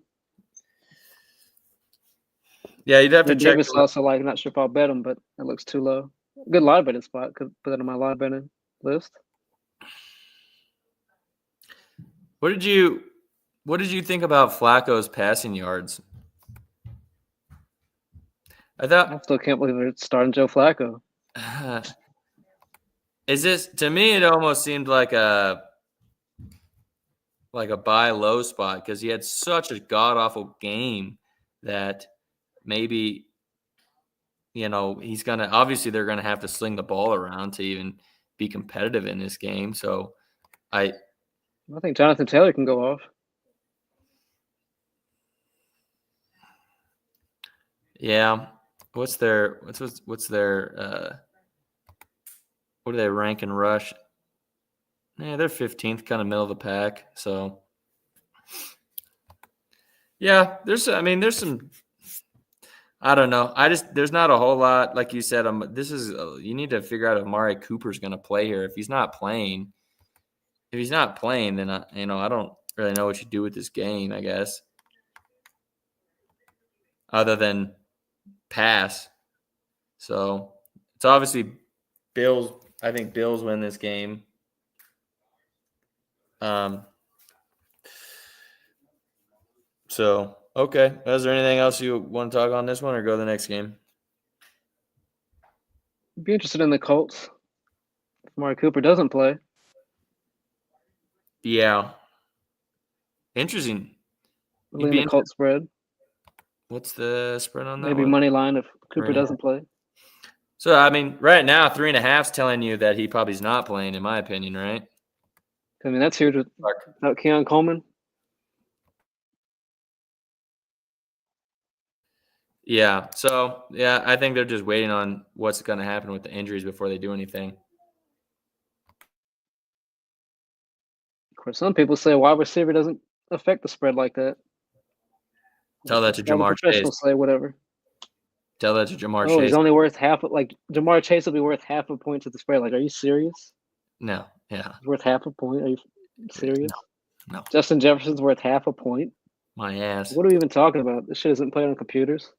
yeah, you'd have to And check. Davis also not sure if I'll bet him, but it looks too low. Good live betting spot. Could put that on my live betting list. What did you think about Flacco's passing yards? I still can't believe they're starting Joe Flacco. Is this, to me, it almost seemed like a buy low spot because he had such a god awful game that maybe he's gonna, obviously they're gonna have to sling the ball around to even be competitive in this game. So I think Jonathan Taylor can go off. Yeah. What's their what do they rank in rush? Yeah, they're 15th, kind of middle of the pack. So yeah, there's some, I don't know. There's not a whole lot, like you said. You need to figure out if Amari Cooper's going to play here. If he's not playing, then I don't really know what you do with this game, I guess, other than pass. So it's obviously Bills. I think Bills win this game. So okay. Is there anything else you want to talk on this one, or go to the next game? I'd be interested in the Colts if Amari Cooper doesn't play. Yeah. Interesting. In the Colts spread. What's the spread on that? Maybe money line if Cooper doesn't play. So right now 3.5 is telling you that he probably is not playing, in my opinion, right? That's huge without Keon Coleman. Yeah. So yeah, I think they're just waiting on what's going to happen with the injuries before they do anything. Of course, some people say wide receiver doesn't affect the spread like that. Tell that to Jamar Chase. Professionals say whatever. Tell that to Jamar Chase. Oh, he's only worth half. Jamar Chase will be worth half a point to the spread. Are you serious? No. Yeah. He's worth half a point. Are you serious? No. Justin Jefferson's worth half a point. My ass. What are we even talking about? This shit isn't played on computers.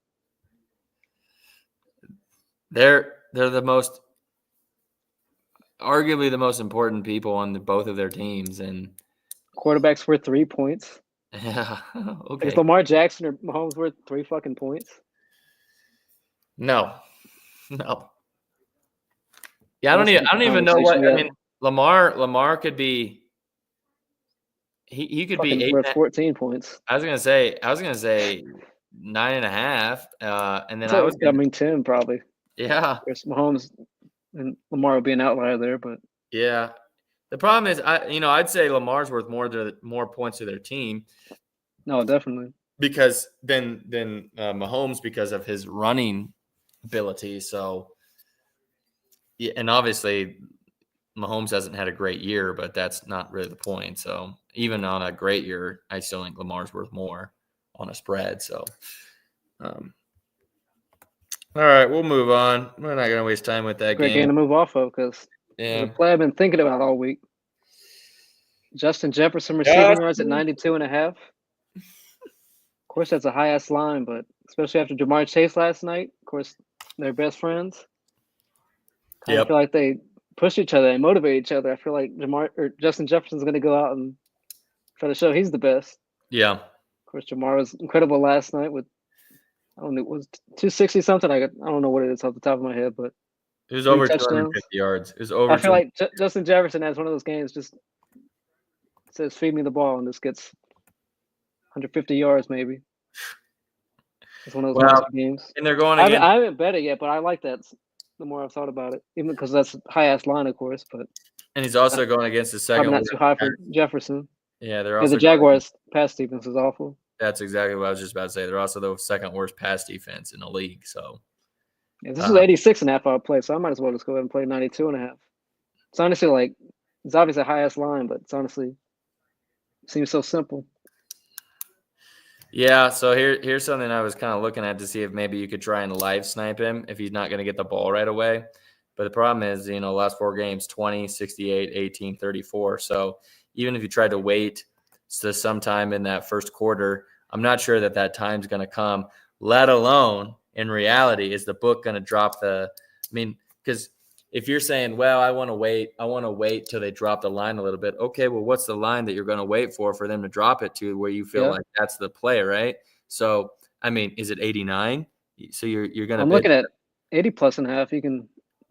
They're arguably the most important people on both of their teams, and quarterback's worth 3 points. Yeah. Okay. Is Lamar Jackson or Mahomes worth 3 fucking points? No. Yeah, I don't even know what. I mean, Lamar could be. He could be 8 worth 14 points. I was gonna say 9.5, and then so, 10 probably. Yeah. There's Mahomes and Lamar would be an outlier there, but yeah. The problem is, I'd say Lamar's worth more points to their team. No, definitely. Because than Mahomes because of his running ability. So, yeah, and obviously Mahomes hasn't had a great year, but that's not really the point. So even on a great year, I still think Lamar's worth more on a spread. So, all right, we'll move on. We're not going to waste time with that Great game to move off of because the play I've been thinking about all week. Justin Jefferson receiving yards at 92.5. Of course, that's a high-ass line, but especially after Jamar Chase last night, of course, they're best friends. I feel like they push each other and motivate each other. I feel like Justin Jefferson's going to go out and try to show he's the best. Yeah. Of course, Jamar was incredible last night with, I don't know, it was 260 something. I don't know what it is off the top of my head, but it was over 250 yards. It was over. I feel like Justin Jefferson has one of those games just says feed me the ball and just gets 150 yards maybe. It's one of those games. And they're going again. I haven't bet it yet, but I like that. The more I've thought about it, even because that's high ass line, of course. But he's also going against the second. Not too high for Jefferson. Yeah, they're also the Jaguars' pass defense is awful. That's exactly what I was just about to say. They're also the second worst pass defense in the league. So this is 86.5 hour play, so I might as well just go ahead and play 92.5. It's honestly it's obviously a high ass line, but it's honestly seems so simple. Yeah, so here's something I was kind of looking at to see if maybe you could try and live snipe him if he's not going to get the ball right away. But the problem is, last 4 games, 20, 68, 18, 34. So even if you tried to wait to sometime in that first quarter, I'm not sure that time's going to come, let alone in reality, is the book going to drop because if you're saying, well, I want to wait till they drop the line a little bit. Okay, well, what's the line that you're going to wait for them to drop it to where you feel like that's the play, right? So, is it 89? So you're going to I'm looking at 80 plus and a half. You can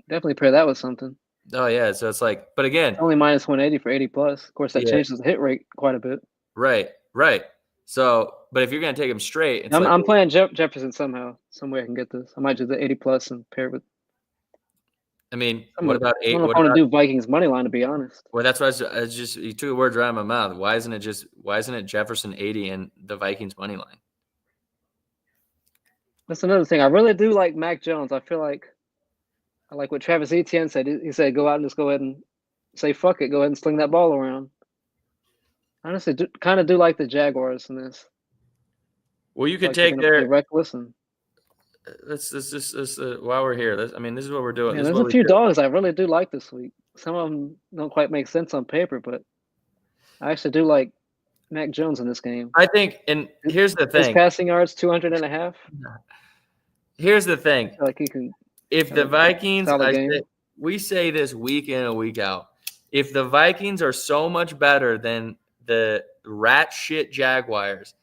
definitely pair that with something. Oh, yeah. So it's like, but again, it's only minus 180 for 80 plus. Of course, that changes the hit rate quite a bit. Right. So, but if you're going to take them straight, I'm playing Jefferson somehow. Some way I can get this. I might do the 80 plus and pair it with. What about 8? I don't want to do Vikings money line, to be honest. Well, that's what I was just, you took the words right out of my mouth. Why isn't it Jefferson 80 and the Vikings money line? That's another thing. I really do like Mac Jones. I feel like I like what Travis Etienne said. He said, go out and just go ahead and say, fuck it. Go ahead and sling that ball around. Honestly, kind of do like the Jaguars in this. Well, you could take their reckless and let's while we're here. This is what we're doing. Yeah, there's a few dogs I really do like this week. Some of them don't quite make sense on paper, but I actually do like Mac Jones in this game. I think, and here's the thing: his passing yards 200.5. Here's the thing: I feel like he can. If the Vikings, we say this week in and week out, if the Vikings are so much better than the rat shit Jaguars,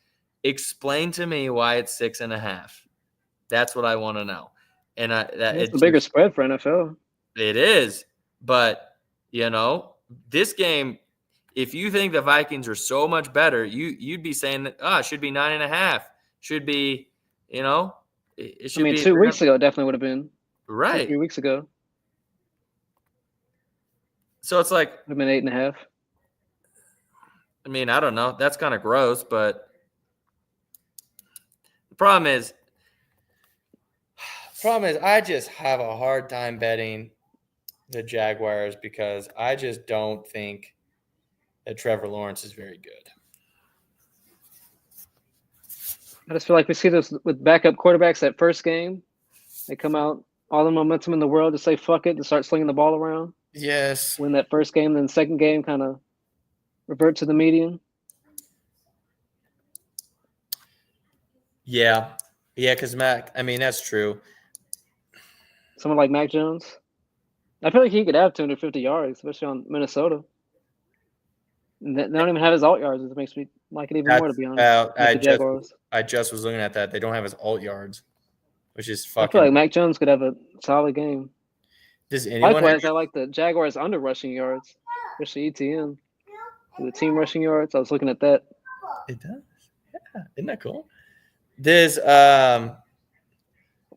explain to me why it's 6.5. That's what I want to know. And it's a bigger spread for NFL. It is, but this game, if you think the Vikings are so much better, you'd be saying that it should be 9.5. Should be, it should be. 2 weeks ago, it definitely would have been. Right. 3 weeks ago. So it's like, would have been 8.5. I don't know. That's kind of gross, but the problem is I just have a hard time betting the Jaguars because I just don't think that Trevor Lawrence is very good. I just feel like we see this with backup quarterbacks that first game. They come out, all the momentum in the world to say fuck it, to start slinging the ball around. Yes. Win that first game, then second game kind of revert to the median. Yeah, because Mac, that's true. Someone like Mac Jones, I feel like he could have 250 yards, especially on Minnesota. And they don't even have his alt yards. It makes me like it even more, to be honest. I just was looking at that. They don't have his alt yards, which is fucking. I feel like Mac Jones could have a solid game. Does anyone? Likewise, I like the Jaguars under rushing yards, especially ETN. The team rushing yards. I was looking at that. It does. Yeah, isn't that cool? There's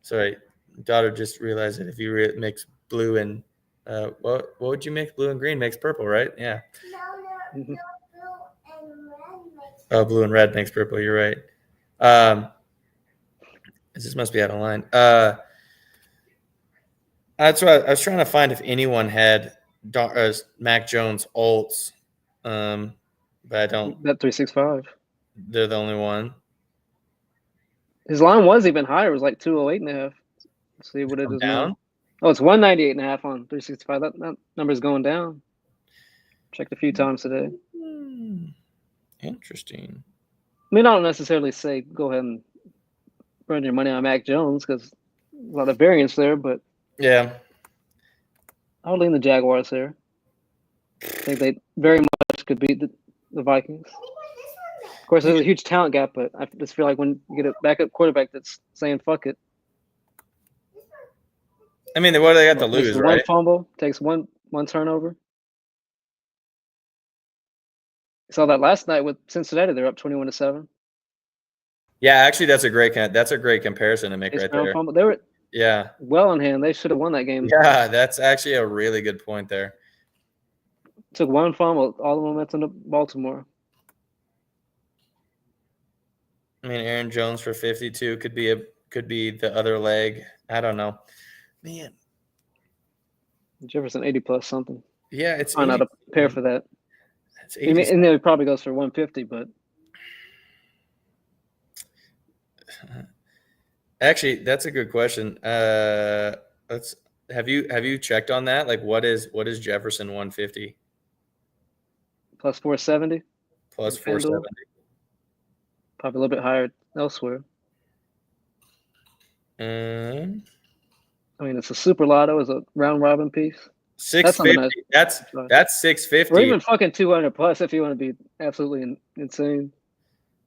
sorry, daughter just realized that if you mix blue and what would you mix? Blue and green makes purple, right? Yeah. Mm-hmm. Blue and red makes purple. You're right. This must be out of line. That's why I was trying to find if anyone had Mac Jones alts, but I don't. That 365. They're the only one. His line was even higher. It was like 208.5. Let's see what it is now. Oh, it's 198.5 on 365. That number's going down. Checked a few times today. Interesting. I don't necessarily say go ahead and burn your money on Mac Jones because a lot of variance there, but yeah, I'll lean the Jaguars there. I think they very much could beat the Vikings. Of course, there's a huge talent gap, but I just feel like when you get a backup quarterback that's saying fuck it. What do they got to lose, right? One fumble, takes one turnover. Saw that last night with Cincinnati. They're up 21-7. Yeah, actually, that's a great comparison to make right there. Fumble. They were well in hand. They should have won that game. Yeah, that's actually a really good point there. Took one fumble, all the momentum to Baltimore. Aaron Jones for 52 could be the other leg. I don't know, man. Jefferson 80 plus something. Yeah, it's not a pair for that. And then it probably goes for 150, but actually, that's a good question. Have you checked on that? Like, what is Jefferson 150 plus 470 plus on FanDuel. 470? Probably a little bit higher elsewhere. I mean, it's a super lotto, it's a round robin piece. That's something 650. try. That's Or 650. even fucking 200 plus if you want to be absolutely insane.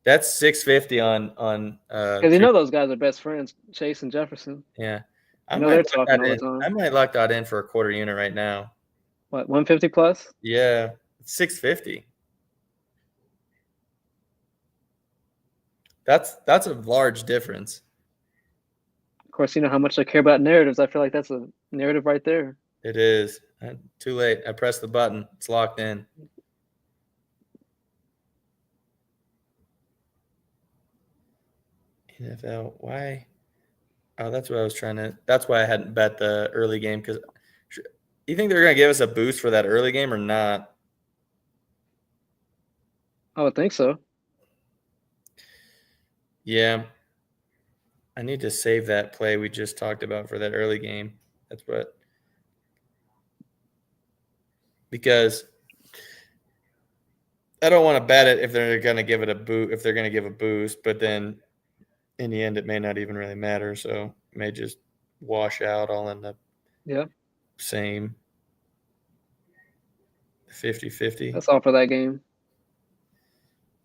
That's 650 on Because you know those guys are best friends, Chase and Jefferson. yeah. You know they're talking all the time. I might lock that in for a quarter unit right now. What, 150 plus? Yeah, it's 650. That's a large difference. Of course, you know how much I care about narratives. I feel like that's a narrative right there. It is. Too late. I pressed the button. It's locked in. NFL. Why? Oh, that's what I was trying to. That's why I hadn't bet the early game, because you think they're going to give us a boost for that early game or not? I would think so. Yeah. I need to save that play we just talked about for that early game. That's what. Because I don't want to bet it if they're going to give it a boot, if they're going to give a boost, but then in the end, it may not even really matter. So it may just wash out all in the same 50-50. That's all for that game.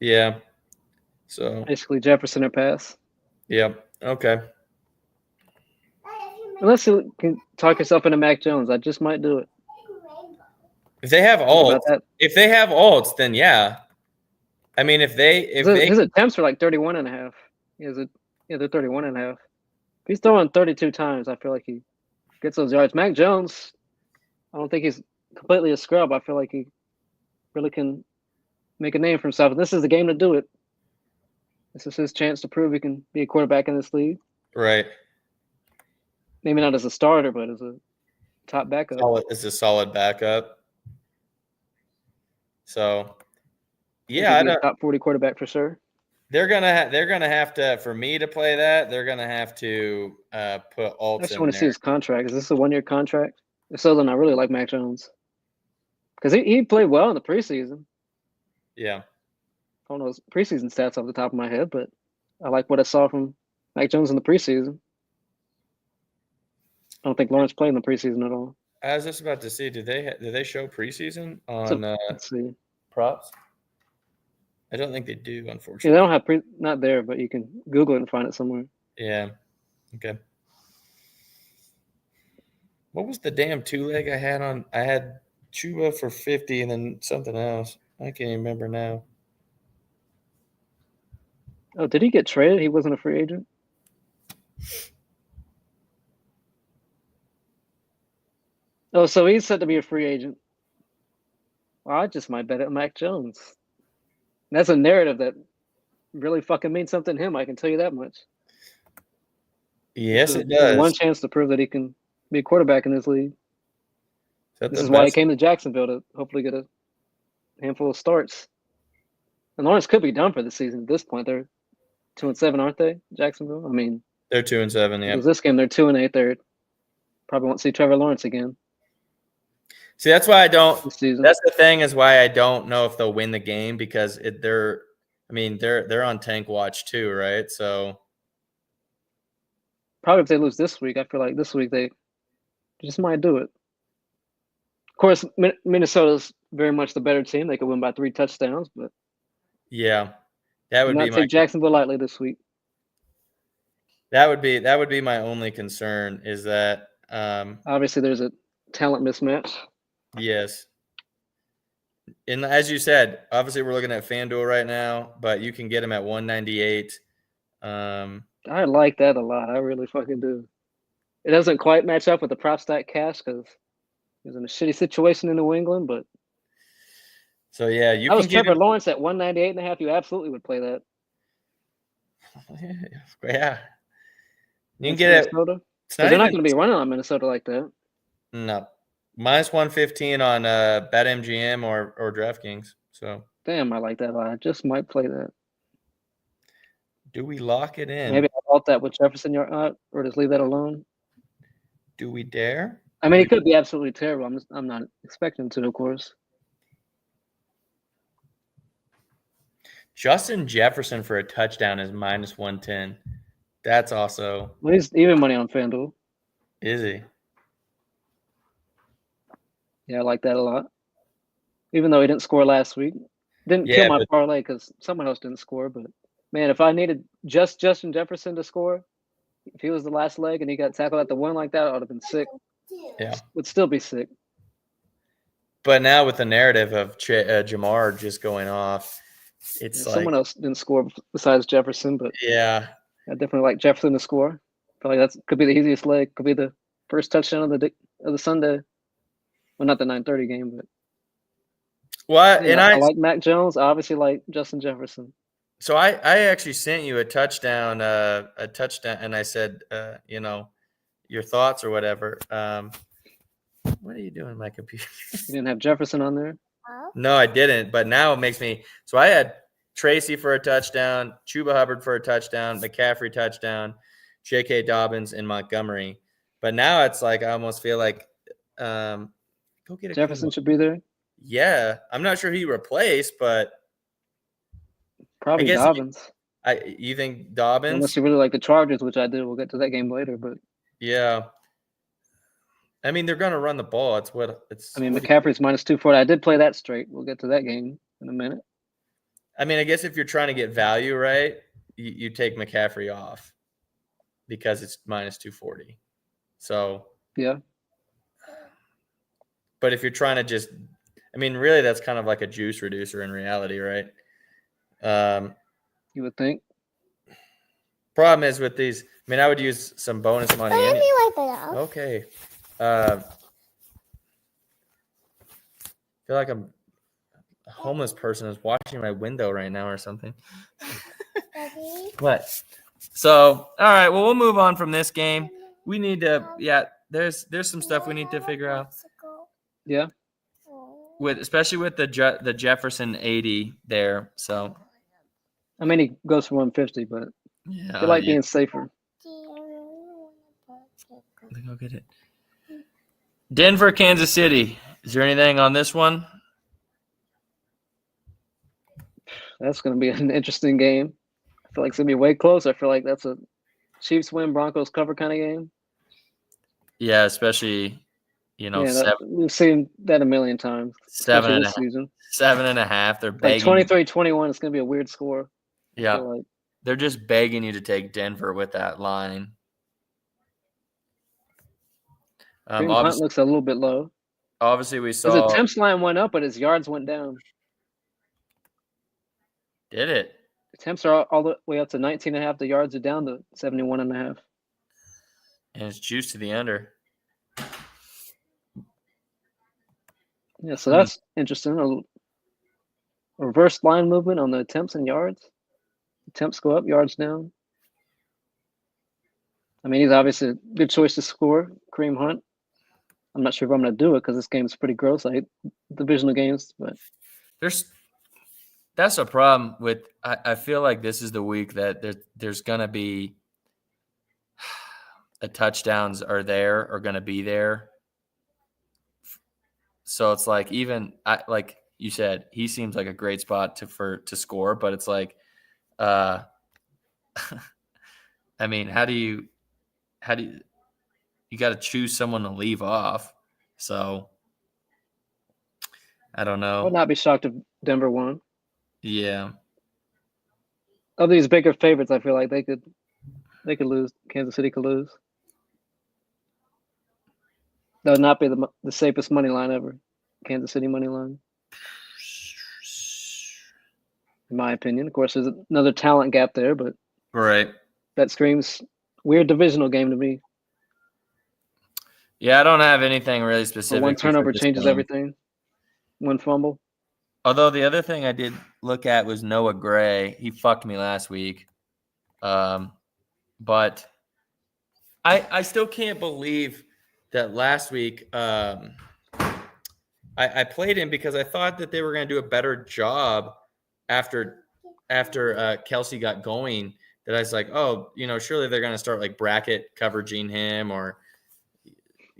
Yeah. So basically Jefferson or pass. Yeah. Okay. Unless you can talk yourself into Mac Jones, I just might do it. If they have alts, then yeah. I mean, his attempts are like 31 and a half. They're 31 and a half. If he's throwing 32 times, I feel like he gets those yards. Mac Jones, I don't think he's completely a scrub. I feel like he really can make a name for himself. This is the game to do it. This is his chance to prove he can be a quarterback in this league. Right. Maybe not as a starter, but as a top backup. It's a solid backup. So, yeah, I don't. Top 40 quarterback for sure. They're gonna have to, for me to play that, they're gonna have to put alts. I just want to see his contract. Is this a 1-year contract? If so, then I really like Mac Jones because he played well in the preseason. Yeah. I don't know his preseason stats off the top of my head, but I like what I saw from Mac Jones in the preseason. I don't think Lawrence played in the preseason at all. I was just about to see, did they show preseason on let's see. Props? I don't think they do, unfortunately. Yeah, they don't have not there, but you can Google it and find it somewhere. Yeah. Okay. What was the damn two-leg I had on? I had Chuba for 50 and then something else. I can't even remember now. Oh, did he get traded? He wasn't a free agent? Oh, so he's set to be a free agent. Well, I just might bet it on Mac Jones. That's a narrative that really fucking means something to him. I can tell you that much. Yes, it does. One chance to prove that he can be a quarterback in this league. This is why he came to Jacksonville, to hopefully get a handful of starts. And Lawrence could be done for the season at this point. They're 2-7, aren't they, Jacksonville? I mean, they're 2-7. Yeah. This game, they're 2-8. They probably won't see Trevor Lawrence again. See, that's why I don't. That's the thing, is why I don't know if they'll win the game, because they're on tank watch too, right? So probably if they lose this week, I feel like this week they just might do it. Of course, Minnesota's very much the better team. They could win by 3 touchdowns, but yeah, that would not take Jacksonville lightly this week. That would be my only concern, is that obviously there's a talent mismatch. Yes. And as you said, obviously we're looking at FanDuel right now, but you can get him at 198. I like that a lot. I really fucking do. It doesn't quite match up with the prop stack cash because he was in a shitty situation in New England, but so yeah, I was Trevor Lawrence at 198.5. You absolutely would play that. Yeah. You can get it. They're not going to be running on Minnesota like that. No. Minus 115 on BetMGM or DraftKings. So damn, I like that a lot. I just might play that. Do we lock it in? Maybe I'll alt that with Jefferson or just leave that alone. Do we dare? I mean, he could be absolutely terrible. I'm not expecting him to, of course. Justin Jefferson for a touchdown is minus 110. That's also. Well, he's even money on FanDuel. Is he? Yeah, I like that a lot. Even though he didn't score last week, didn't kill my parlay because someone else didn't score. But man, if I needed just Justin Jefferson to score, if he was the last leg and he got tackled at the one like that, I would have been sick. Yeah, would still be sick. But now with the narrative of Jamar just going off, it's like someone else didn't score besides Jefferson. But yeah, I definitely like Jefferson to score. Probably that could be the easiest leg. Could be the first touchdown of the Sunday. Well, not the 9:30 game, but what? And I like Mac Jones. I obviously like Justin Jefferson. So I actually sent you a touchdown, and I said, your thoughts or whatever. What are you doing, my computer? You didn't have Jefferson on there? No, I didn't. But now it makes me. So I had Tracy for a touchdown, Chuba Hubbard for a touchdown, McCaffrey touchdown, J.K. Dobbins, and Montgomery. But now it's like I almost feel like go get a Jefferson should be there. Yeah, I'm not sure he replaced, but probably Dobbins. You think Dobbins? Unless you really like the Chargers, which I do. We'll get to that game later, but yeah. I mean, they're going to run the ball. I mean, McCaffrey's minus 240. I did play that straight. We'll get to that game in a minute. I mean, I guess if you're trying to get value, right, you take McCaffrey off because it's minus 240. So yeah. But if you're trying to just, I mean, really, that's kind of like a juice reducer in reality, right? You would think. Problem is with these. I mean, I would use some bonus money. Okay. I feel like a homeless person is watching my window right now or something. What? So, all right. Well, we'll move on from this game. We need to. Yeah. There's some stuff we need to figure out. Yeah. Especially with the Jefferson 80 there. So. I mean, he goes for 150, but I feel like being safer. Let me go get it. Denver, Kansas City. Is there anything on this one? That's going to be an interesting game. I feel like it's going to be way close. I feel like that's a Chiefs win, Broncos cover kind of game. Yeah, especially, we've seen that a million times. 7.5. They're begging. Like 23-21, it's going to be a weird score. Yeah. They're just begging you to take Denver with that line. Hunt looks a little bit low. Obviously, we saw his attempts line went up, but his yards went down. Did it? Attempts are all the way up to 19.5. The yards are down to 71.5. And it's juiced to the under. Yeah, so that's interesting. A reverse line movement on the attempts and yards. Attempts go up, yards down. I mean, he's obviously a good choice to score, Kareem Hunt. I'm not sure if I'm going to do it because this game's pretty gross. I hate divisional games, but that's a problem with. I feel like this is the week that there's going to be the touchdowns are going to be there. So it's like like you said, he seems like a great spot to score, but it's like, I mean, how do you got to choose someone to leave off. So I don't know. I would not be shocked if Denver won. Yeah. Of these bigger favorites, I feel like they could lose. Kansas City could lose. That would not be the safest money line ever. Kansas City money line. In my opinion. Of course, there's another talent gap there, but right. That screams weird divisional game to me. Yeah, I don't have anything really specific. One turnover changes everything. One fumble. Although the other thing I did look at was Noah Gray. He fucked me last week. But I still can't believe that last week I played him because I thought that they were going to do a better job after Kelsey got going. That I was like, oh, surely they're going to start like bracket coveraging him or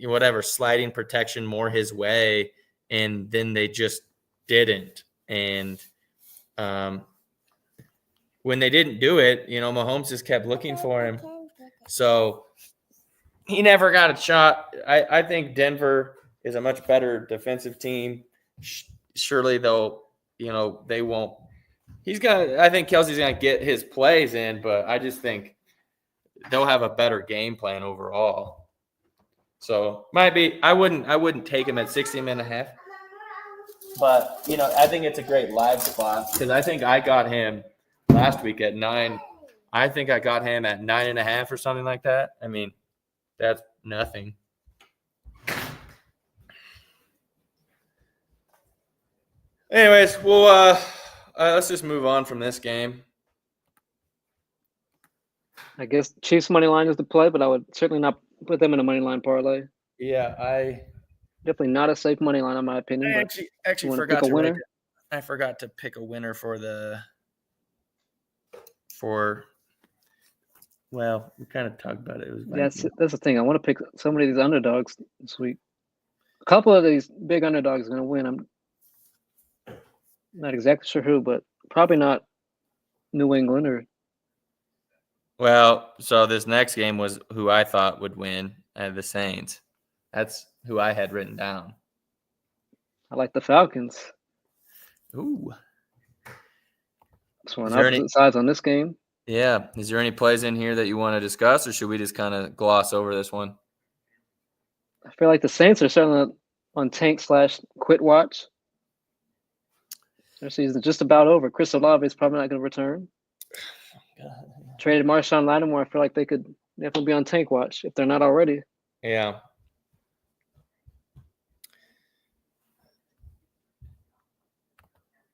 whatever sliding protection more his way, and then they just didn't. And when they didn't do it, Mahomes just kept looking for him. So he never got a shot. I think Denver is a much better defensive team. Surely they'll, they won't. I think Kelsey's gonna get his plays in, but I just think they'll have a better game plan overall. So might be. I wouldn't take him at 16.5. But I think it's a great live spot because I think I got him last week at 9. I think I got him at 9.5 or something like that. I mean, that's nothing. Anyways, well, let's just move on from this game. I guess Chiefs money line is the play, but I would certainly not put them in a money line parlay. Yeah, definitely not a safe money line in my opinion. I but actually forgot to write. I forgot to pick a winner Well, we kind of talked about it. It was that's the thing. I want to pick so many of these underdogs this week. A couple of these big underdogs are going to win. I'm not exactly sure who, but probably not New England or. Well, so this next game was who I thought would win, the Saints. That's who I had written down. I like the Falcons. Ooh. So on opposite sides on this game. Yeah. Is there any plays in here that you want to discuss, or should we just kind of gloss over this one? I feel like the Saints are certainly on tank/quit watch. Their season's just about over. Chris Olave is probably not going to return. Traded Marshawn Lattimore. I feel like they could definitely be on tank watch if they're not already. Yeah.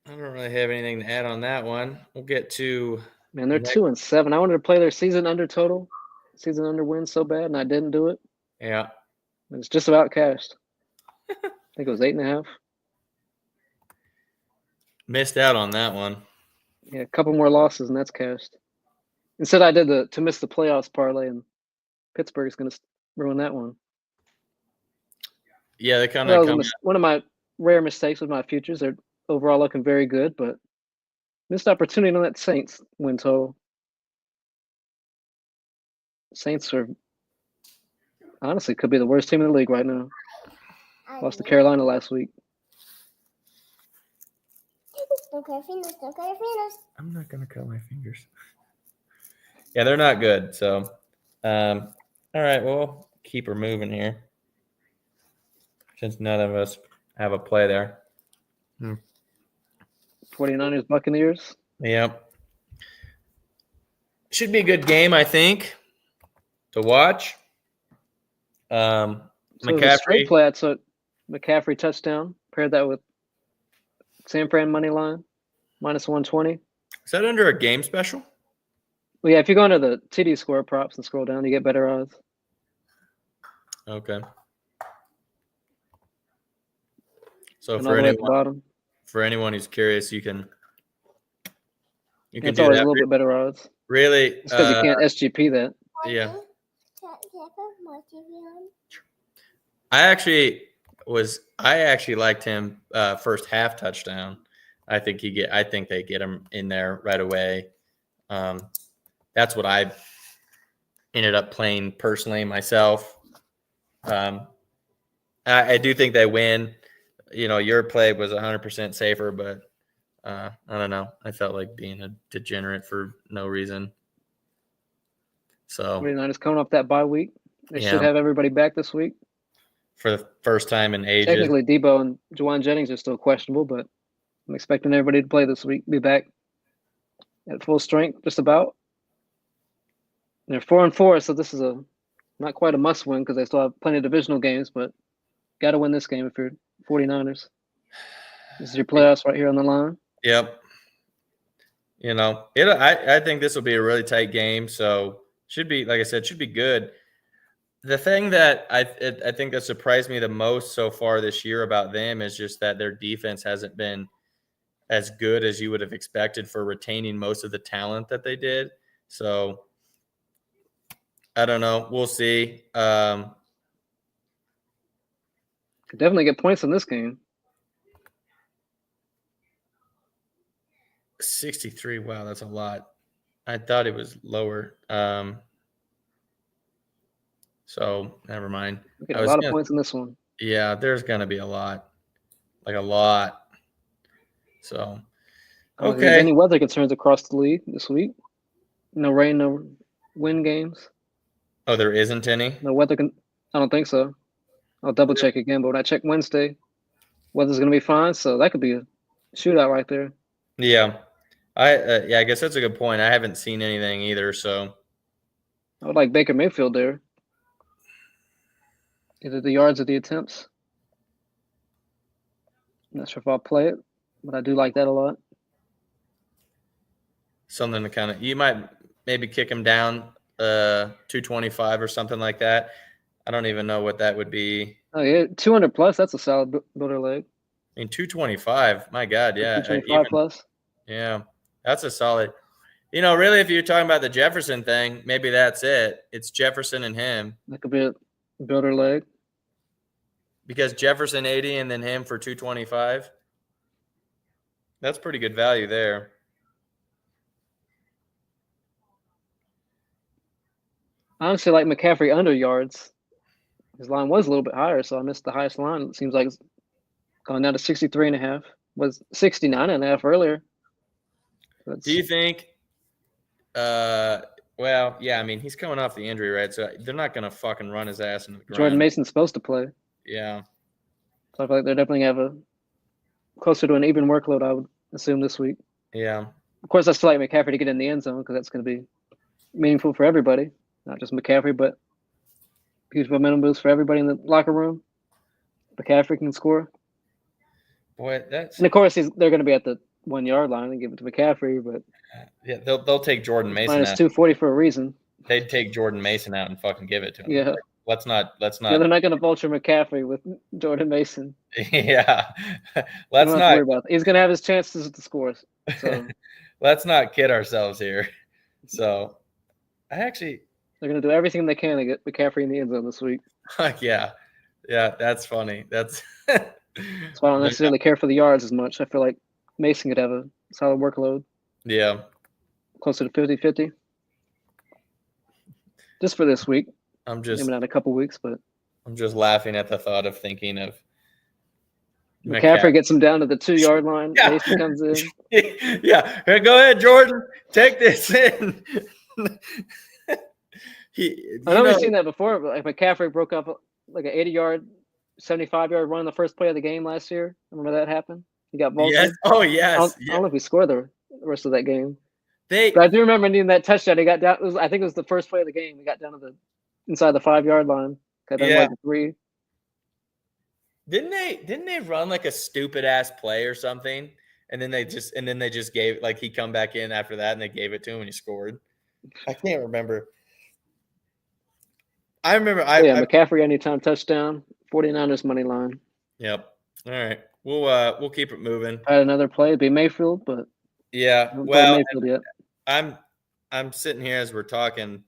I don't really have anything to add on that one. We'll get to. Man, they're 2-7. I wanted to play their season under total, season under win so bad, and I didn't do it. Yeah. It's just about cashed. I think it was 8.5. Missed out on that one. Yeah, a couple more losses, and that's cashed. Instead, I did to miss the playoffs parlay, and Pittsburgh's going to ruin that one. Yeah, they kind of one of my rare mistakes with my futures. They're overall looking very good, but missed opportunity on that Saints win total. Saints are honestly could be the worst team in the league right now. Lost to Carolina last week. Don't cut your fingers. Don't cut your fingers. I'm not going to cut my fingers. Yeah, they're not good. So, all right, well, keep her moving here. Since none of us have a play there. 49ers, Buccaneers. Yep. Should be a good game, I think, to watch. McCaffrey. Play out, so McCaffrey touchdown. Paired that with San Fran money line, -120. Is that under a game special? Well, yeah, if you go under the TD score props and scroll down, you get better odds. Okay. So and for anyone who's curious, you can do that. Always a little bit better odds. Really? It's because you can't SGP that. Yeah. I actually liked him first half touchdown. I think they get him in there right away. That's what I ended up playing personally myself. I do think they win. Your play was 100% safer, but I don't know. I felt like being a degenerate for no reason. So 49ers coming off that bye week. They should have everybody back this week. For the first time in ages. Technically, Debo and Juwan Jennings are still questionable, but I'm expecting everybody to play this week, be back at full strength, just about. And they're 4-4, so this is not quite a must-win because they still have plenty of divisional games, but got to win this game if you're 49ers. This is your playoffs right here on the line. Yep. I think this will be a really tight game, so should be, like I said, should be good. The thing that I think that surprised me the most so far this year about them is just that their defense hasn't been as good as you would have expected for retaining most of the talent that they did. So I don't know. We'll see. Could definitely get points in this game. 63. Wow, that's a lot. I thought it was lower. So never mind. We get a lot of points in this one. Yeah, there's gonna be a lot. Like a lot. So okay. Any weather concerns across the league this week? No rain, no wind games. Oh, there isn't any? No weather. I don't think so. I'll double check again. But when I check Wednesday, weather's gonna be fine. So that could be a shootout right there. Yeah. I guess that's a good point. I haven't seen anything either. So I would like Baker Mayfield there. Either the yards or the attempts. I'm not sure if I'll play it, but I do like that a lot. Something to kind of, you might maybe kick him down 225 or something like that. I don't even know what that would be. Oh yeah, 200 plus. That's a solid builder leg. I mean, 225. My God, yeah. 225 plus. Yeah, that's a solid. Really, if you're talking about the Jefferson thing, maybe that's it. It's Jefferson and him. That could be a builder leg. Because Jefferson 80 and then him for 225. That's pretty good value there. I honestly like McCaffrey under yards. His line was a little bit higher, so I missed the highest line. It seems like it's gone down to 63.5. Was 69.5 earlier. Do you think well, yeah, I mean, he's coming off the injury, right? So they're not going to fucking run his ass into the ground. Jordan Mason's supposed to play. Yeah. So I feel like they're definitely have a closer to an even workload, I would assume, this week. Yeah. Of course, I still like McCaffrey to get in the end zone because that's going to be meaningful for everybody, not just McCaffrey, but huge momentum boost for everybody in the locker room. McCaffrey can score. Boy, and of course they're going to be at the 1 yard line and give it to McCaffrey, but yeah, they'll take Jordan Mason minus out. 240 for a reason. They'd take Jordan Mason out and fucking give it to him. Yeah. Let's not. Yeah, they're not going to vulture McCaffrey with Jordan Mason. Yeah. Let's not worry about that. He's going to have his chances with the scores. So let's not kid ourselves here. So they're going to do everything they can to get McCaffrey in the end zone this week. Yeah, that's funny. That's why I don't necessarily care for the yards as much. I feel like Mason could have a solid workload. Yeah. Closer to 50-50. Just for this week. Maybe not a couple weeks, but I'm just laughing at the thought of thinking of McCaffrey gets him down to the 2 yard line. Yeah. Mason comes in. Yeah. Here, go ahead, Jordan. Take this in. I know we've seen that before, but like McCaffrey broke up like an 80-yard, 75-yard run the first play of the game last year. Remember that happened? He got vultured. Yes. Oh, yes. I don't know if he scored the rest of that game. But I do remember needing that touchdown. He got down. I think it was the first play of the game. He got down to inside the 5 yard line. Got down like 3. Didn't they run like a stupid ass play or something? And then they just gave, like, he come back in after that and they gave it to him and he scored. I can't remember. I remember. McCaffrey anytime touchdown. 49ers money line. Yep. All right. We'll keep it moving. I had another play. It'd be Mayfield, but yeah. Well, Mayfield yet. I'm sitting here as we're talking.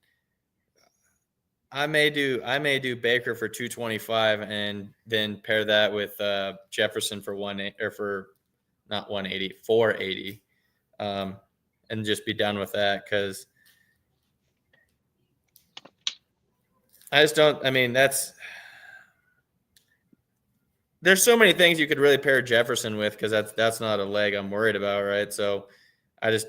I may do Baker for 225 and then pair that with Jefferson for 480, and just be done with that because I just don't. I mean, there's so many things you could really pair Jefferson with because that's not a leg I'm worried about, right? So I just,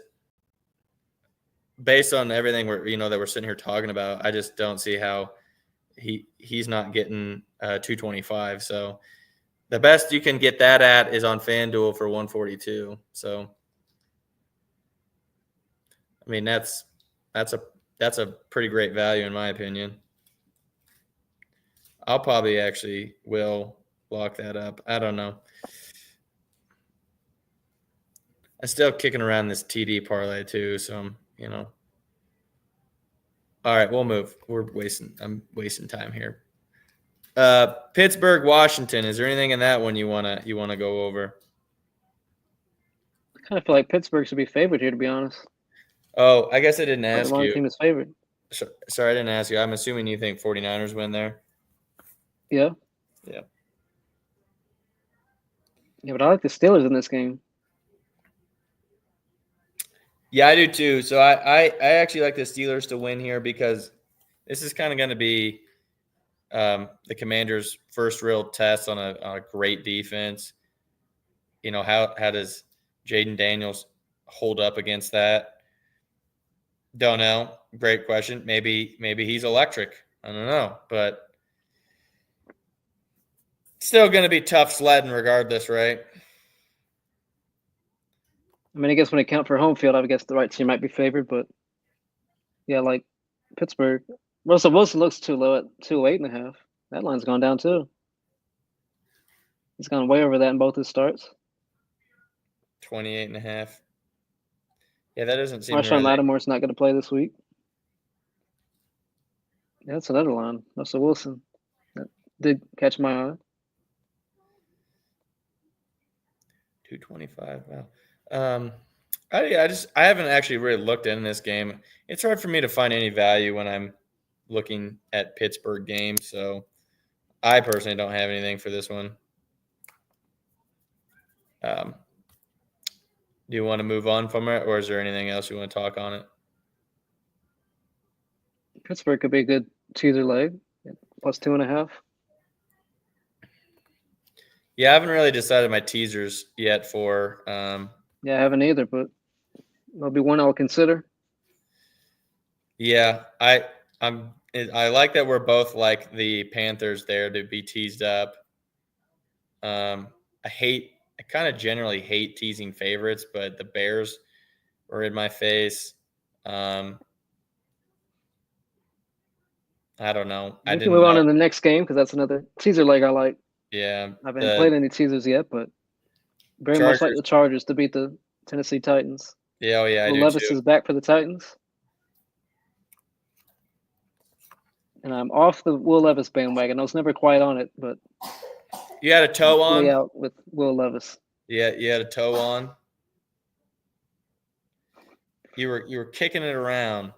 based on everything that we're sitting here talking about, I just don't see how he's not getting 225. So the best you can get that at is on FanDuel for 142. So I mean that's a pretty great value in my opinion. I'll probably actually will lock that up. I don't know. I'm still kicking around this TD parlay too, so All right, we'll move. I'm wasting time here. Pittsburgh, Washington. Is there anything in that one you wanna go over? I kind of feel like Pittsburgh should be favored here, to be honest. Oh, I guess I didn't ask you. The team is favored. Sorry, I didn't ask you. I'm assuming you think 49ers win there. Yeah. Yeah. Yeah, but I like the Steelers in this game. Yeah, I do too. So I actually like the Steelers to win here because this is kind of going to be the Commanders' first real test on a great defense. How does Jaden Daniels hold up against that? Don't know. Great question. Maybe he's electric. I don't know, but still going to be tough sledding regardless, right? I mean, I guess when it count for home field, I guess the right team might be favored, but yeah, like Pittsburgh. Russell Wilson looks too low at 208.5. That line's gone down too. He's gone way over that in both his starts. 28.5. Yeah, that doesn't seem Marshawn really. Lattimore's not going to play this week. Yeah, that's another line. Russell Wilson. That did catch my eye. 225. Wow. I haven't actually really looked into this game. It's hard for me to find any value when I'm looking at Pittsburgh games, so I personally don't have anything for this one. Do you want to move on from it, or is there anything else you want to talk on it? Pittsburgh could be a good teaser leg, plus 2.5. Yeah, I haven't really decided my teasers yet for. Yeah, I haven't either, but that'll be one I'll consider. Yeah, I like that we're both like the Panthers there to be teased up. I kind of generally hate teasing favorites, but the Bears were in my face. I don't know. We I can didn't move on know. to the next game because that's another teaser leg I like. Yeah, I haven't played any teasers yet, but very much like Chargers. the Chargers to beat the Tennessee Titans. Yeah, oh yeah, I Will do Levis too. is back for the Titans. And I'm off the Will Levis bandwagon. I was never quite on it, but You had a toe fully on. out with Will Levis. Yeah, you had a toe on. You were kicking it around,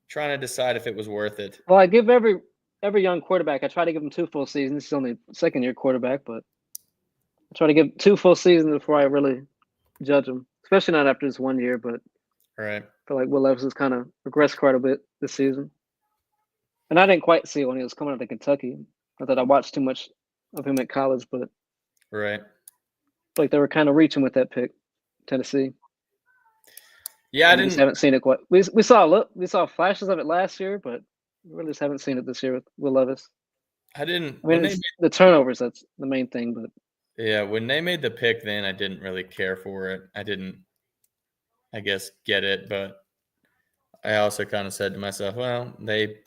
trying to decide if it was worth it. Well, I give every young quarterback. I try to give him 2 full seasons. He's only second-year quarterback, but I try to give 2 full seasons before I really judge him. Especially not after this 1 year, but All right. I feel like Will Levis has kind of regressed quite a bit this season. And I didn't quite see it when he was coming out of Kentucky. Not that I watched too much of him at college, but Right. like they were kind of reaching with that pick, Tennessee. Yeah, I We just didn't. haven't seen it quite. We saw flashes of it last year, but we really just haven't seen it this year with Will Levis. I didn't. I mean, it's the turnovers that's the main thing, but When they made the pick, then I didn't really care for it. I didn't, I guess, get it, but I also kind of said to myself, well, they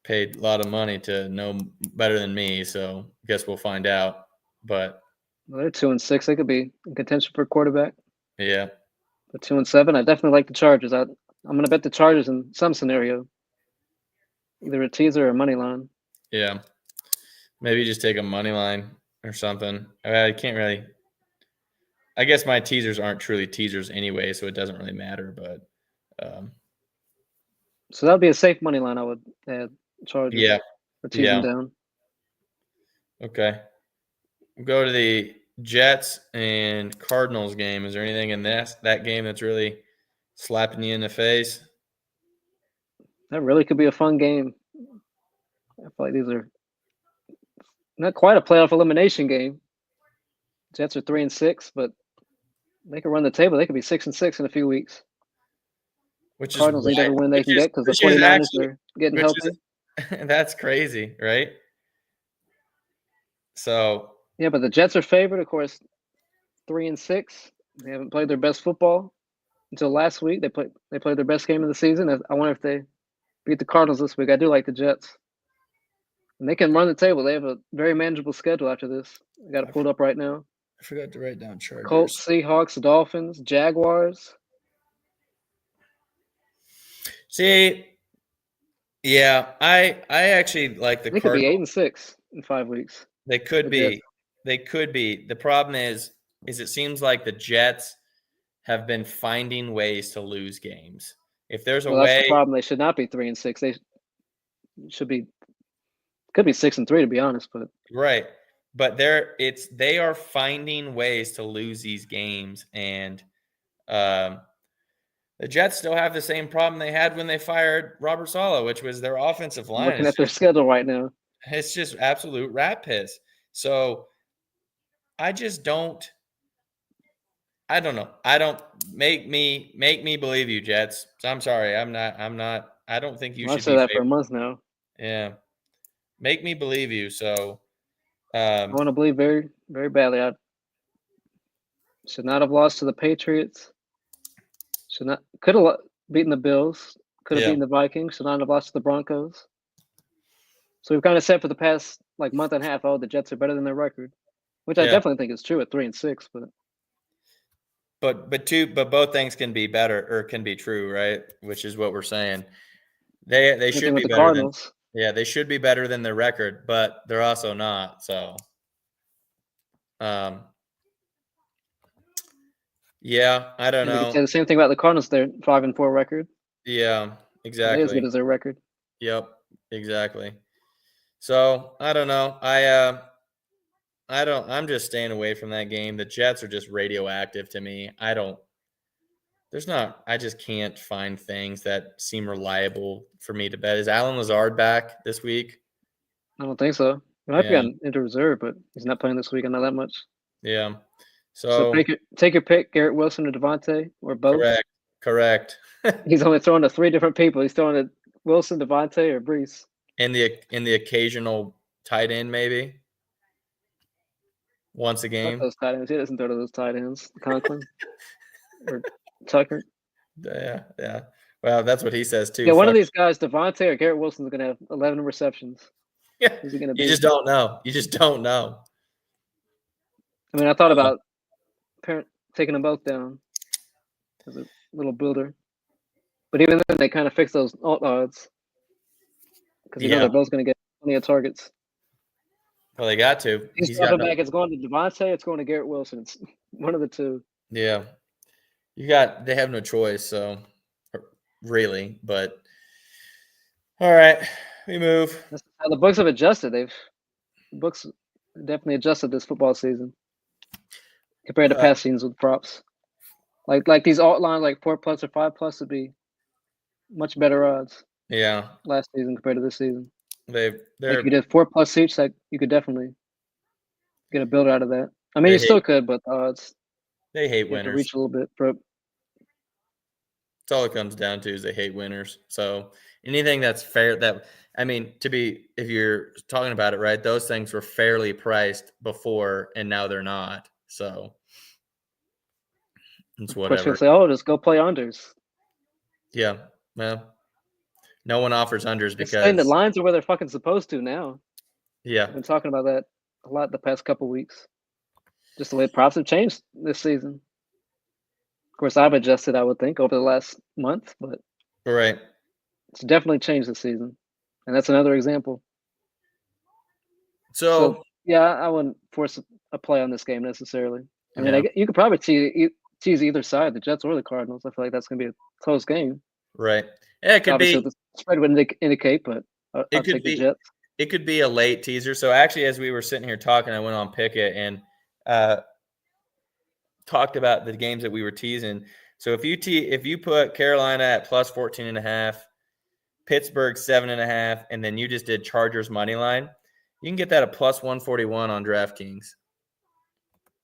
paid a lot of money to know better than me, so I guess we'll find out. But well, they're 2-6. They could be in contention for quarterback. yeah, But 2-7, I definitely like the Chargers. I'm going to bet the Chargers in some scenario, either a teaser or a money line. yeah, maybe just take a money line or something. I can't really. I guess my teasers aren't truly teasers anyway, so it doesn't really matter. But So that would be a safe money line. I would add Chargers. yeah, For teasing yeah. down. Okay. We'll go to the Jets and Cardinals game. Is there anything in that game that's really slapping you in the face? That really could be a fun game. I feel like these are not quite a playoff elimination game. Jets are 3-6, but they could run the table. They could be 6-6 in a few weeks. Which Cardinals is need every win they can get because the which is 49ers actually- are getting which healthy. That's crazy, right? So Yeah, but the Jets are favored, of course, 3-6. They haven't played their best football until last week. They played their best game of the season. I wonder if they beat the Cardinals this week. I do like the Jets. And they can run the table. They have a very manageable schedule after this. I got it pulled up right now. I forgot to write down Chargers. Colts, Seahawks, Dolphins, Jaguars. See, yeah, I actually like the They could be Cardinals. 8-6 in 5 weeks. They could The be. Jets. They could be. The problem is it seems like the Jets have been finding ways to lose games. If there's a Well, that's way, the problem. They should not be 3-6. They could be 6-3 to be honest. But right? but they are finding ways to lose these games, and the Jets still have the same problem they had when they fired Robert Saleh, which was their offensive line. Looking at their schedule right now, It's just absolute rat piss. So I just don't. I don't know. I don't make me believe you, Jets. So I'm sorry. I'm not. I don't think you I've should said be that for a favored. month now. Yeah, make me believe you. So, I want to believe very, very badly. I should not have lost to the Patriots. Could have beaten the Bills. Could have yeah, beaten the Vikings. Should not have lost to the Broncos. So we've kind of said for the past month and a half, oh, the Jets are better than their record, which I yeah. definitely think is true at 3-6. But But both things can be better or can be true, right? Which is what we're saying. They same should thing with be the better than Cardinals. they should be better than their record, but they're also not. So, um, yeah, I don't And we could know. say the same thing about the Cardinals. Their 5-4 record. Yeah, Are they as good exactly. as their record? Yep, exactly. So I don't know. I'm just staying away from that game. The Jets are just radioactive to me. I just can't find things that seem reliable for me to bet. Is Alan Lazard back this week? I don't think so. He might be Yeah, on injured reserve, but he's not playing this week. I know that much. yeah. So So take your pick, Garrett Wilson or Devontae, or both. correct. He's only throwing to 3 different people. He's throwing to Wilson, Devontae, or Brees. And the occasional tight end maybe once a Fuck game. those tight ends. He doesn't throw to those tight ends. Conklin or Tucker. Yeah, yeah. Well, that's what he says too. Yeah, one of Fuck. these guys, Devontae or Garrett Wilson, is going to have 11 receptions. Yeah. Who's he going to You be? just don't know. You just don't know. I mean, I thought about taking them both down as a little builder. But even then, they kind of fix those alt odds because you know Yeah. they're both going to get plenty of targets. Well, they got to. He's He's got dropping no. back. It's going to Devontae. It's going to Garrett Wilson. It's one of the two. Yeah. They have no choice, so really, but all right, we move. That's how the books have adjusted. The books definitely adjusted this football season compared to past seasons with props. Like these alt lines, like 4+ or 5+ would be much better odds Yeah. last season compared to this season. Like They're if you did 4+ each, like you could definitely get a build out of that. I mean, they you still hate could, but the odds they hate you have to winners. reach a little bit. But That's all it comes down to is they hate winners. So anything that's fair if you're talking about it, right, those things were fairly priced before and now they're not. So it's of course, whatever. you'll say, "Oh, just go play unders." Yeah. Well, no one offers unders It's saying the because lines are where they're fucking supposed to now. yeah. I've been talking about that a lot the past couple weeks. Just the way props have changed this season. Of course, I've adjusted, I would think, over the last month, but Right. it's definitely changed this season. And that's another example. So, yeah, I wouldn't force a play on this game necessarily. I mean, Yeah. you could probably tease either side, the Jets or the Cardinals. I feel like that's going to be a close game. Right. Yeah, it could Obviously, be the spread would indicate, but I'll it could take the be Jets. it could be a late teaser. So actually, as we were sitting here talking, I went on Pickett and talked about the games that we were teasing. So if you put Carolina at plus 14.5, Pittsburgh 7.5, and then you just did Chargers money line, you can get that at plus 141 on DraftKings.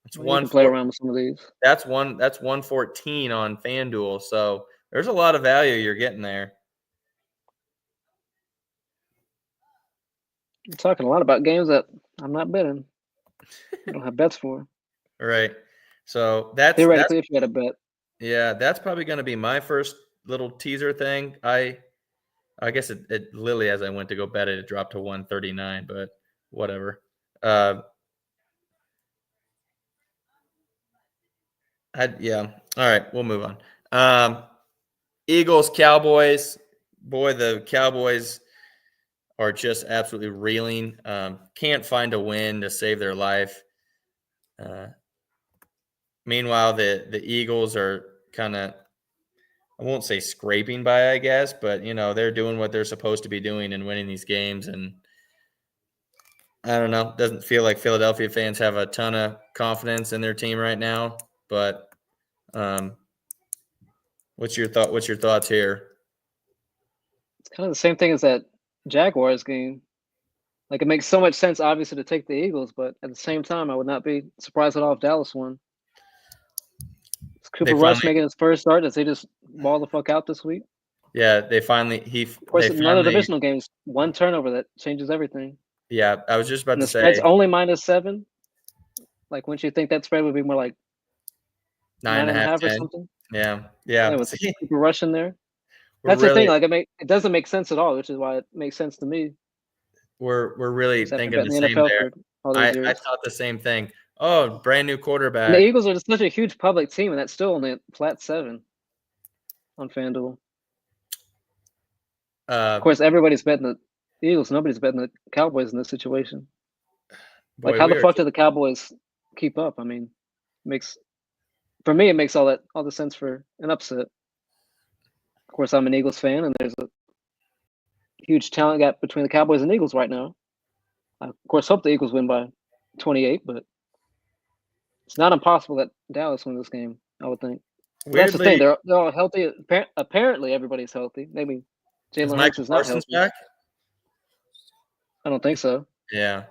It's You can play around with some of these. That's 114 on FanDuel. So there's a lot of value you're getting there. I'm talking a lot about games that I'm not betting. I don't have bets for. Right. So that's Theoretically, if you had a bet. Yeah, that's probably going to be my first little teaser thing. I guess it literally, as I went to go bet it, it dropped to 139, but whatever. Yeah. All right, we'll move on. Eagles, Cowboys. Boy, the Cowboys are just absolutely reeling. Can't find a win to save their life. Meanwhile, the Eagles are kind of, I won't say scraping by, I guess, but they're doing what they're supposed to be doing and winning these games. And I don't know. Doesn't feel like Philadelphia fans have a ton of confidence in their team right now. But what's your thoughts here? It's kind of the same thing as that Jaguars game. Like, it makes so much sense, obviously, to take the Eagles, but at the same time, I would not be surprised at all if Dallas won. Is Cooper Rush making his first start? Does he just ball the fuck out this week? Yeah, of course, another divisional game is one turnover that changes everything. Yeah, I was just about and to the say spread's only -7. Like, wouldn't you think that spread would be more like 9.5 or something? Yeah. With Cooper Rush in there. That's the thing. Like, it doesn't make sense at all, which is why it makes sense to me. We're really thinking the same NFL there. I thought the same thing. Oh, brand new quarterback. And the Eagles are just such a huge public team, and that's still only a flat 7 on FanDuel. Of course, everybody's betting the Eagles. Nobody's betting the Cowboys in this situation. Like, how the fuck do the Cowboys keep up? I mean, for me, it makes all the sense for an upset. Of course, I'm an Eagles fan, and there's a huge talent gap between the Cowboys and Eagles right now. I, of course, hope the Eagles win by 28, but it's not impossible that Dallas win this game, I would think. That's the thing. They're all healthy. Apparently, everybody's healthy. Maybe Jalen Hurts is not healthy. Back? I don't think so. Yeah.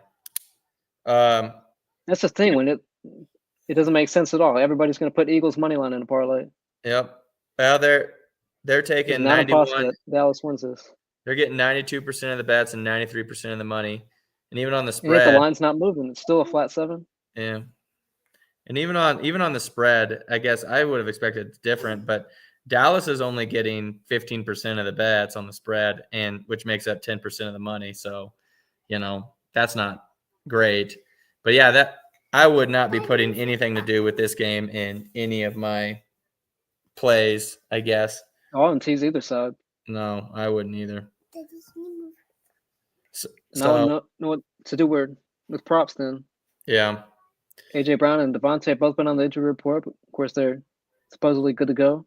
That's the thing. When it doesn't make sense at all. Everybody's going to put Eagles money line in a parlay. Yep. Well, they're taking it's not 91. Impossible that Dallas wins this. They're getting 92% of the bets and 93% of the money, and even on the spread, the line's not moving. It's still a flat 7. Yeah. And even on the spread, I guess I would have expected it's different, but Dallas is only getting 15% of the bets on the spread, and which makes up 10% of the money. So, that's not great. But yeah, that I would not be putting anything to do with this game in any of my plays, I guess. I wouldn't tease either side. No, I wouldn't either. I wouldn't know what to do with props then. Yeah. AJ Brown and Devontae have both been on the injury report. But of course, they're supposedly good to go.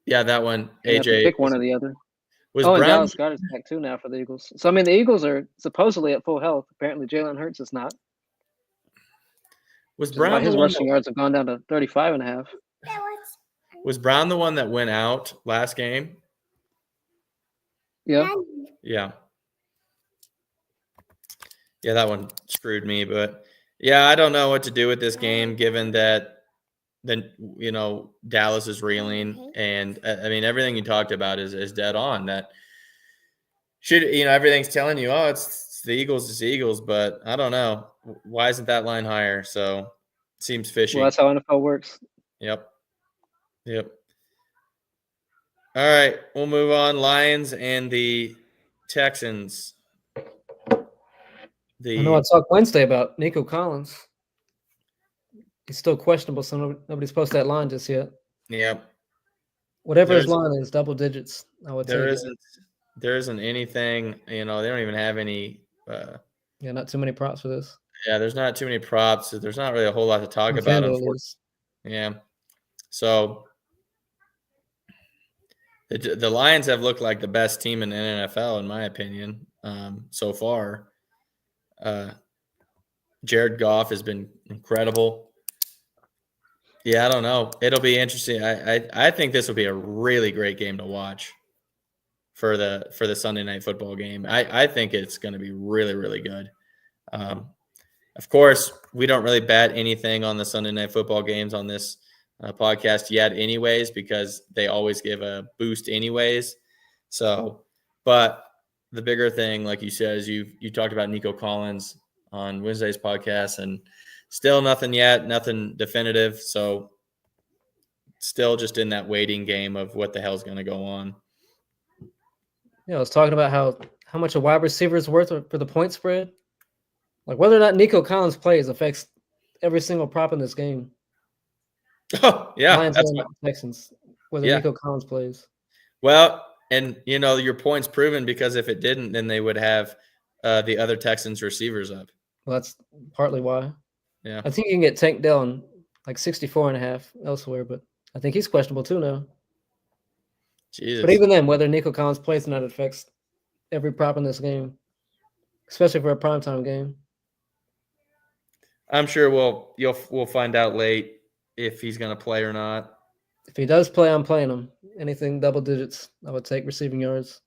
Yeah, that one. AJ. Pick one or the other. Was and Brown? Dallas Goedert's back too now for the Eagles. So, I mean, the Eagles are supposedly at full health. Apparently, Jalen Hurts is not. Was Brown his rushing yards have gone down to 35.5. Was Brown the one that went out last game? Yeah. Yeah. Yeah, that one screwed me. But, yeah, I don't know what to do with this game given that Dallas is reeling. And, I mean, everything you talked about is dead on. That everything's telling you, oh, it's the Eagles, but I don't know. Why isn't that line higher? So, it seems fishy. Well, that's how NFL works. Yep. All right, we'll move on. Lions and the Texans. I know I talked Wednesday about Nico Collins. He's still questionable, so nobody's posted that line just yet. Yep. Whatever his line is, double digits, I would say. There isn't anything, they don't even have any. Not too many props for this. Yeah, there's not too many props. There's not really a whole lot to talk about. Yeah. So the Lions have looked like the best team in the NFL, in my opinion, so far. Jared Goff has been incredible. Yeah, I don't know. It'll be interesting. I think this will be a really great game to watch for the Sunday night football game. I think it's going to be really, really good. Of course, we don't really bet anything on the Sunday night football games on this podcast yet anyways, because they always give a boost anyways. So, but the bigger thing, like you said, is you talked about Nico Collins on Wednesday's podcast, and still nothing yet, nothing definitive. So still just in that waiting game of what the hell's going to go on. Yeah, I was talking about how much a wide receiver is worth for the point spread. Like, whether or not Nico Collins plays affects every single prop in this game. Oh, yeah. Lions and Texans, whether Nico Collins plays. Well, and, your point's proven, because if it didn't, then they would have the other Texans receivers up. Well, that's partly why. Yeah. I think you can get Tank Dell like 64.5 elsewhere, but I think he's questionable too now. Jesus. But even then, whether Nico Collins plays or not affects every prop in this game. especially for a primetime game. I'm sure we'll find out late if he's going to play or not. If he does play, I'm playing him. Anything double digits, I would take receiving yards.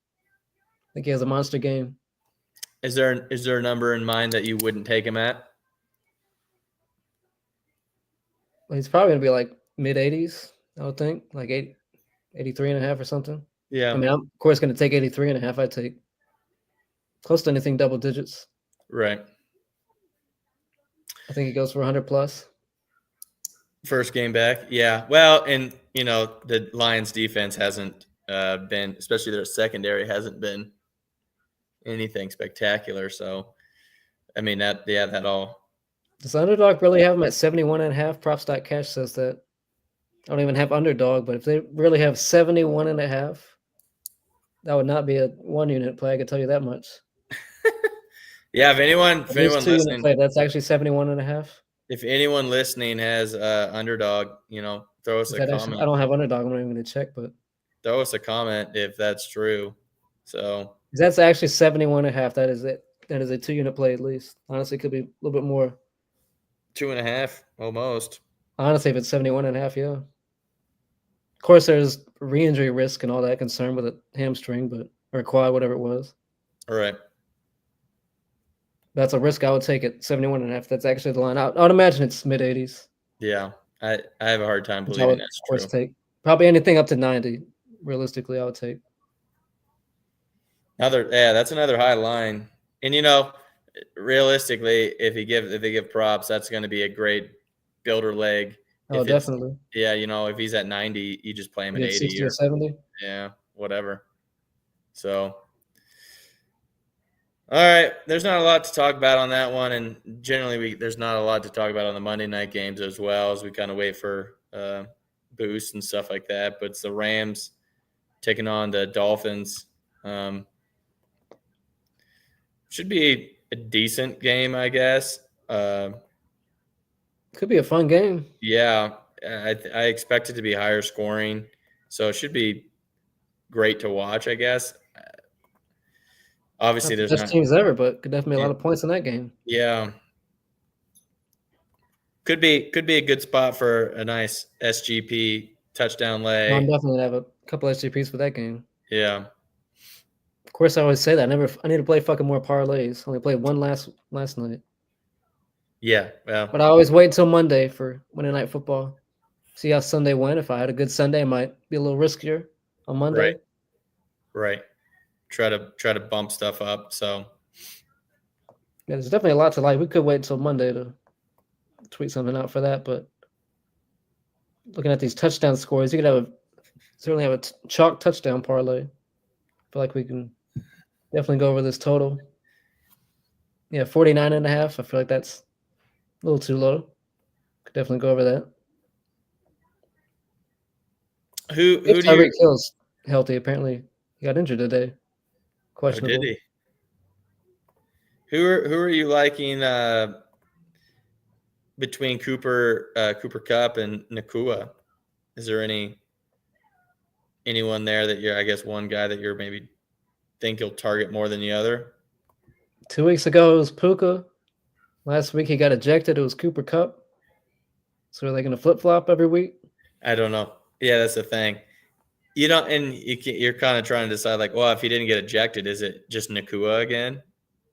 I think he has a monster game. Is there a number in mind that you wouldn't take him at? Well, he's probably going to be like mid-80s, I would think, like 83 and a half or something. Yeah. I mean, I'm, of course, going to take 83 and a half. I'd take close to anything double digits. Right. I think he goes for 100 plus. First game back. Yeah. Well, and, the Lions defense hasn't been, especially their secondary, hasn't been anything spectacular. So, I mean, that all. Does Underdog really have him at 71 and a half? Props.cash says that. I don't even have Underdog, but if they really have 71 and a half, that would not be a one-unit play. I can tell you that much. Yeah, if anyone listening, play, that's actually 71 and a half. If anyone listening has Underdog, throw us a comment. Actually, I don't have Underdog. I'm not even going to check, but throw us a comment if that's true. So that's actually 71 and a half. That is it. That is a 2-unit play at least. Honestly, it could be a little bit more. 2.5 almost. Honestly, if it's 71 and a half, yeah. Of course, there's re-injury risk and all that concern with a hamstring, or quad, whatever it was. All right. That's a risk I would take at 71 and a half. That's actually the line. I would imagine it's mid-80s. Yeah, I have a hard time believing that's true. Take probably anything up to 90. Realistically, I would take. That's another high line. And realistically, if they give props, that's going to be a great builder leg. Oh, definitely. Yeah, if he's at 90, you just play him at 80 60 or 70. Yeah, whatever. So. All right, there's not a lot to talk about on that one, and generally there's not a lot to talk about on the Monday night games as well, as we kind of wait for boosts and stuff like that. But it's the Rams taking on the Dolphins. Should be a decent game, I guess. Could be a fun game. Yeah, I expect it to be higher scoring, so it should be great to watch, I guess. Obviously, there's best teams ever, but could definitely be a lot of points in that game. Yeah, could be a good spot for a nice SGP touchdown lay. I'm definitely gonna have a couple SGPs for that game. Yeah. Of course, I always say that. I need to play fucking more parlays. I only played one last night. Yeah, well. But I always wait until Monday for Monday Night Football. See how Sunday went. If I had a good Sunday, I might be a little riskier on Monday. Right. Try to bump stuff up. So yeah, there's definitely a lot to like. We could wait until Monday to tweet something out for that, but looking at these touchdown scores, you could certainly have a chalk touchdown parlay. I feel like we can definitely go over this total. Yeah, 49 and a half. I feel like that's a little too low. Could definitely go over that. Who do Tyreek Hill's healthy? Apparently, he got injured today. Questionable. Oh, did he? Who are you liking between Cooper Kupp and Nakua? Is there anyone there that I guess one guy that you're maybe think you'll target more than the other? 2 weeks ago it was Puka. Last week he got ejected. It was Cooper Kupp. So are they going to flip flop every week? I don't know. Yeah, that's the thing. You're kind of trying to decide, like, well, if he didn't get ejected, is it just Nakua again?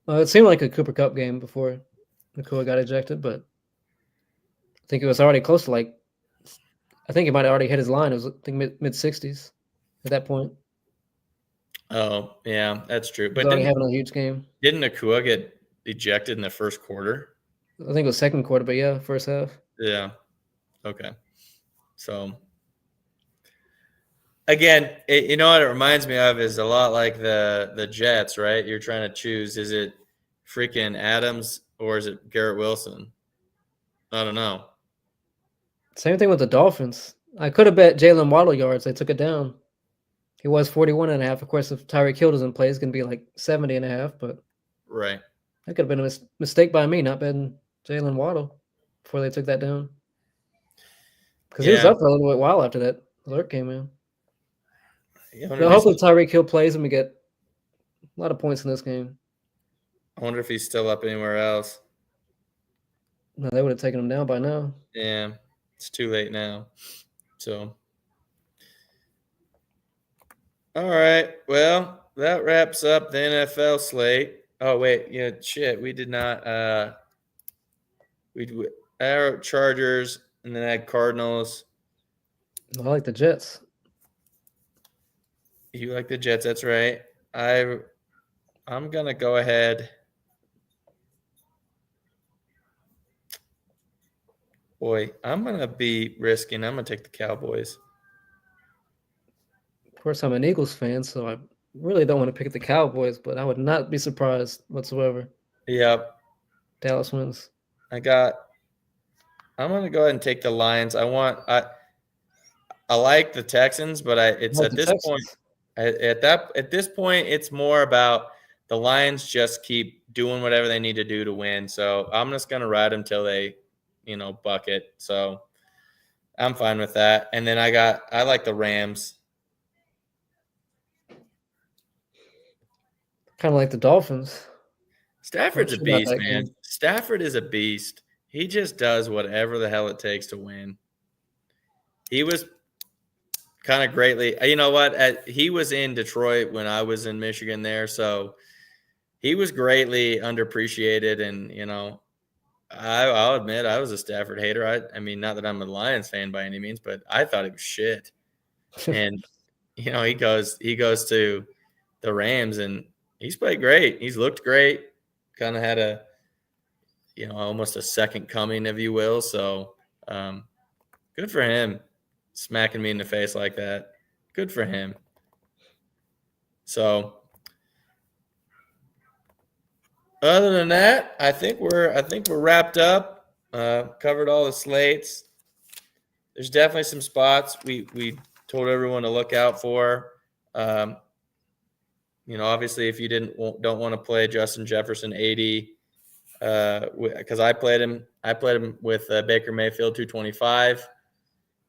It seemed like a Cooper Kupp game before Nakua got ejected, but I think it was already close to I think he might have already hit his line. It was, I think, mid-60s at that point. Oh, yeah, that's true. But already having a huge game. Didn't Nakua get ejected in the first quarter? I think it was second quarter, but yeah, first half. Yeah. Okay. So again, you know what it reminds me of is a lot like the Jets, right? You're trying to choose, is it freaking Adams or is it Garrett Wilson? I don't know. Same thing with the Dolphins. I could have bet Jalen Waddle yards. They took it down. He was 41 and a half. Of course, if Tyreek Hill doesn't play, it's going to be like 70 and a half, but right. That could have been a mistake by me not betting Jalen Waddle before they took that down. Because he was up for a little while after that alert came in. So hopefully Tyreek Hill plays and we get a lot of points in this game. I wonder if he's still up anywhere else. No, they would have taken him down by now. Yeah, it's too late now. So, all right. Well, that wraps up the NFL slate. Oh wait, yeah, shit. We did not. We our Chargers and then had Cardinals. I like the Jets. You like the Jets? That's right. I'm gonna go ahead. Boy, I'm gonna be risking. I'm gonna take the Cowboys. Of course, I'm an Eagles fan, so I really don't want to pick the Cowboys, but I would not be surprised whatsoever. Yep. Dallas wins. I'm gonna go ahead and take the Lions. I like the Texans, but it's Like at the this point Texans. at this point it's more about the Lions just keep doing whatever they need to do to win. So I'm just gonna ride them till they, bucket. So I'm fine with that. And then I like the Rams. Kind of like the Dolphins. Stafford's a Sure about beast, that man. game. Stafford is a beast. He just does whatever the hell it takes to win. He was kind of greatly, you know what? He was in Detroit when I was in Michigan there, so he was greatly underappreciated. And I'll admit I was a Stafford hater. I mean, not that I'm a Lions fan by any means, but I thought he was shit. And he goes to the Rams and he's played great. He's looked great. Kind of had a almost a second coming, if you will. So good for him, smacking me in the face like that. Good for him. So other than that, I think we're wrapped up. Covered all the slates. There's definitely some spots we told everyone to look out for. Obviously, if you don't want to play Justin Jefferson 80, because I played him with Baker Mayfield 225.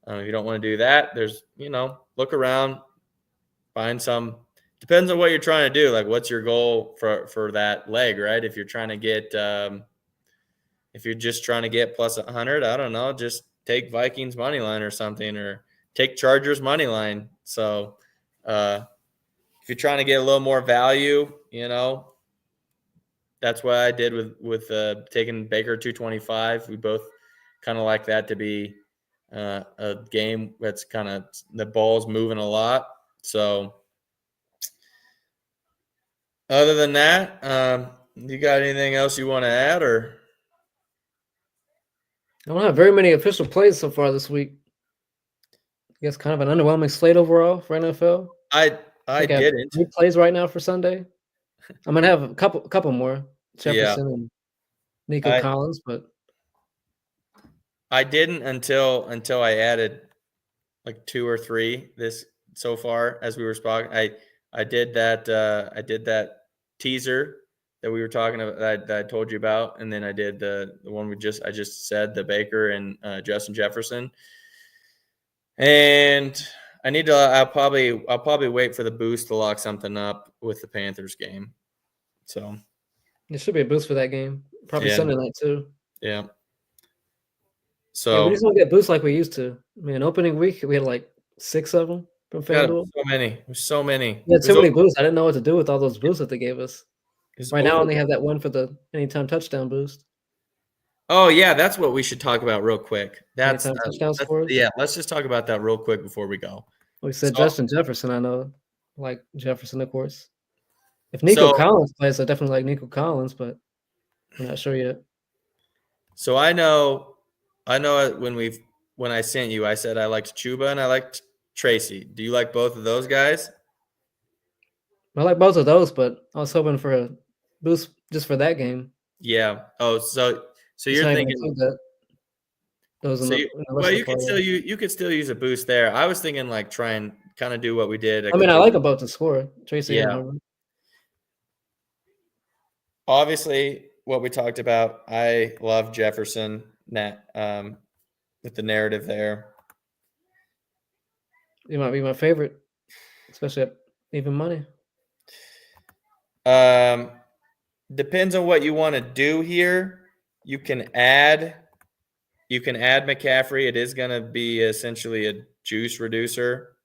If you don't want to do that, there's look around, find some. Depends on what you're trying to do. Like, what's your goal for that leg, right? If you're trying to get, if you're just trying to get plus 100, I don't know, just take Vikings money line or something, or take Chargers money line. So, if you're trying to get a little more value, that's what I did with taking Baker 225. We both kind of like that to be a game that's kind of the ball's moving a lot. So other than that, you got anything else you want to add, or? I don't have very many official plays so far this week. I guess kind of an underwhelming slate overall for NFL. I think I have didn't. 3 plays right now for Sunday. I'm gonna have a couple more. Jefferson and Nico Collins, but I didn't until I added like 2 or 3 this so far as we were speaking. I did that teaser that we were talking about that I told you about, and then I did the one I just said, the Baker and Justin Jefferson. And I'll probably wait for the boost to lock something up with the Panthers game. So there should be a boost for that game. Probably Sunday night too. Yeah. Yeah, we So just don't get boosts like we used to. I mean, opening week we had like 6 of them from FanDuel. so many. We had so many boosts. I didn't know what to do with all those boosts that they gave us. Right now, I over. only have that one for the anytime touchdown boost. Oh yeah, that's what we should talk about real quick. Anytime touchdown scores. Yeah, let's just talk about that real quick before we go. We said Justin Jefferson. I know, like Jefferson, of course. If Nico Collins plays, I definitely like Nico Collins, but I'm not sure yet. So I know when I sent you, I said I liked Chuba and I liked Tracy. Do you like both of those guys? I like both of those, but I was hoping for a boost just for that game. Yeah. Oh, so you're thinking that. Well, you could still use a boost there. I was thinking like try and kind of do what we did. I mean, I like them both to score. Tracy and Harvard. Obviously, what we talked about, I love Jefferson with the narrative there. He might be my favorite, especially at even money. depends on what you want to do here. You can add McCaffrey. It is going to be essentially a juice reducer,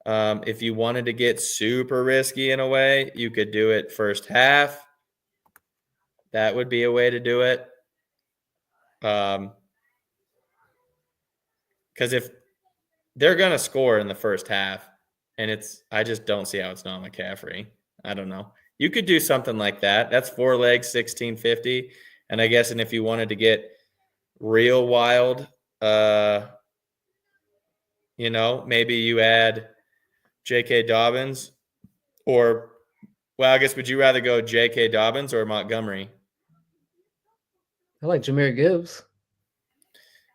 if you wanted to get super risky in a way, you could do it first half. That would be a way to do it. Because if they're going to score in the first half, and I just don't see how it's not McCaffrey. I don't know. You could do something like that. That's 4 legs, 1650. And I guess, and if you wanted to get real wild, maybe you add J.K. Dobbins I guess, would you rather go J.K. Dobbins or Montgomery? I like Jahmyr Gibbs.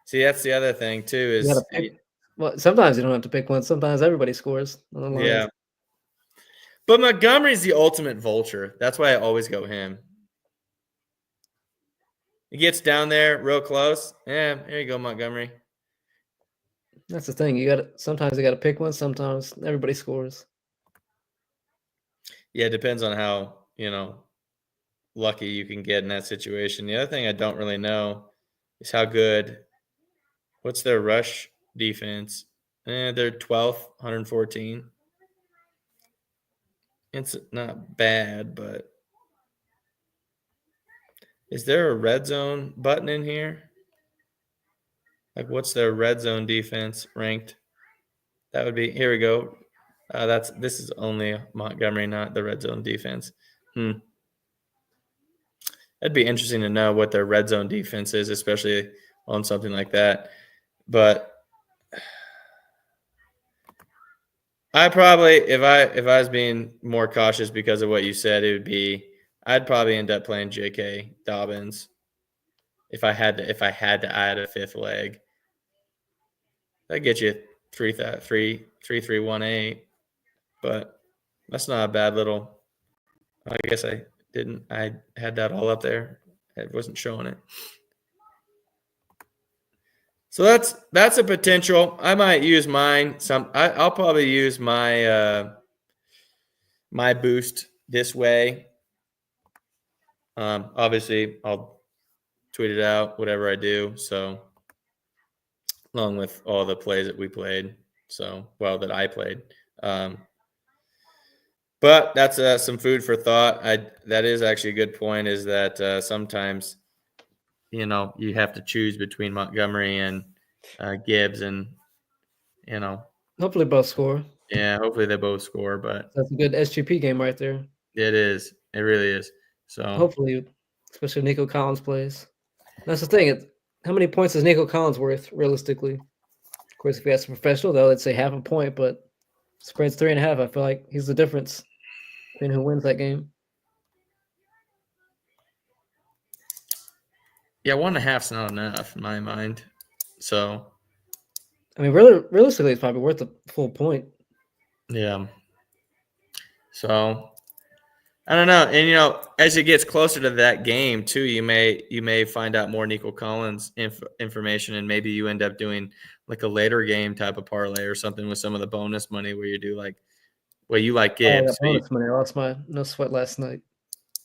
See, that's the other thing too. Is sometimes you don't have to pick one. Sometimes everybody scores. Yeah, but Montgomery's the ultimate vulture. That's why I always go him. He gets down there real close. Yeah, there you go, Montgomery. That's the thing. Sometimes you got to pick one. Sometimes everybody scores. Yeah, it depends on how lucky you can get in that situation. The other thing I don't really know is how good. What's their rush defense? They're 12th, 114. It's not bad, but is there a red zone button in here? Like, what's their red zone defense ranked? That would be, here we go. This is only Montgomery, not the red zone defense. That'd be interesting to know what their red zone defense is, especially on something like that. But I probably, if I was being more cautious because of what you said, I'd probably end up playing J.K. Dobbins if I had to add a fifth leg. That gets you 3,318, but that's not a bad little. I guess I had that all up there. I wasn't showing it. So that's a potential. I might use mine. I'll probably use my my boost this way. Obviously, I'll tweet it out, whatever I do. So, along with all the plays that we played, that I played. But that's some food for thought. That is actually a good point. Is that sometimes, you have to choose between Montgomery and Gibbs, and hopefully both score. Yeah, hopefully they both score. But that's a good SGP game right there. It is. It really is. So hopefully, especially Nico Collins plays. That's the thing. How many points is Nico Collins worth realistically? Of course, if you ask a professional, though, they'd say half a point, but spread's 3.5. I feel like he's the difference between who wins that game. Yeah, 1.5's not enough in my mind. So, I mean, really, realistically, it's probably worth a full point. Yeah. So, I don't know. And, as it gets closer to that game too, you may find out more Nico Collins information, and maybe you end up doing like a later game type of parlay or something with some of the bonus money where you do you like Gibbs. Bonus money. I lost my no sweat last night.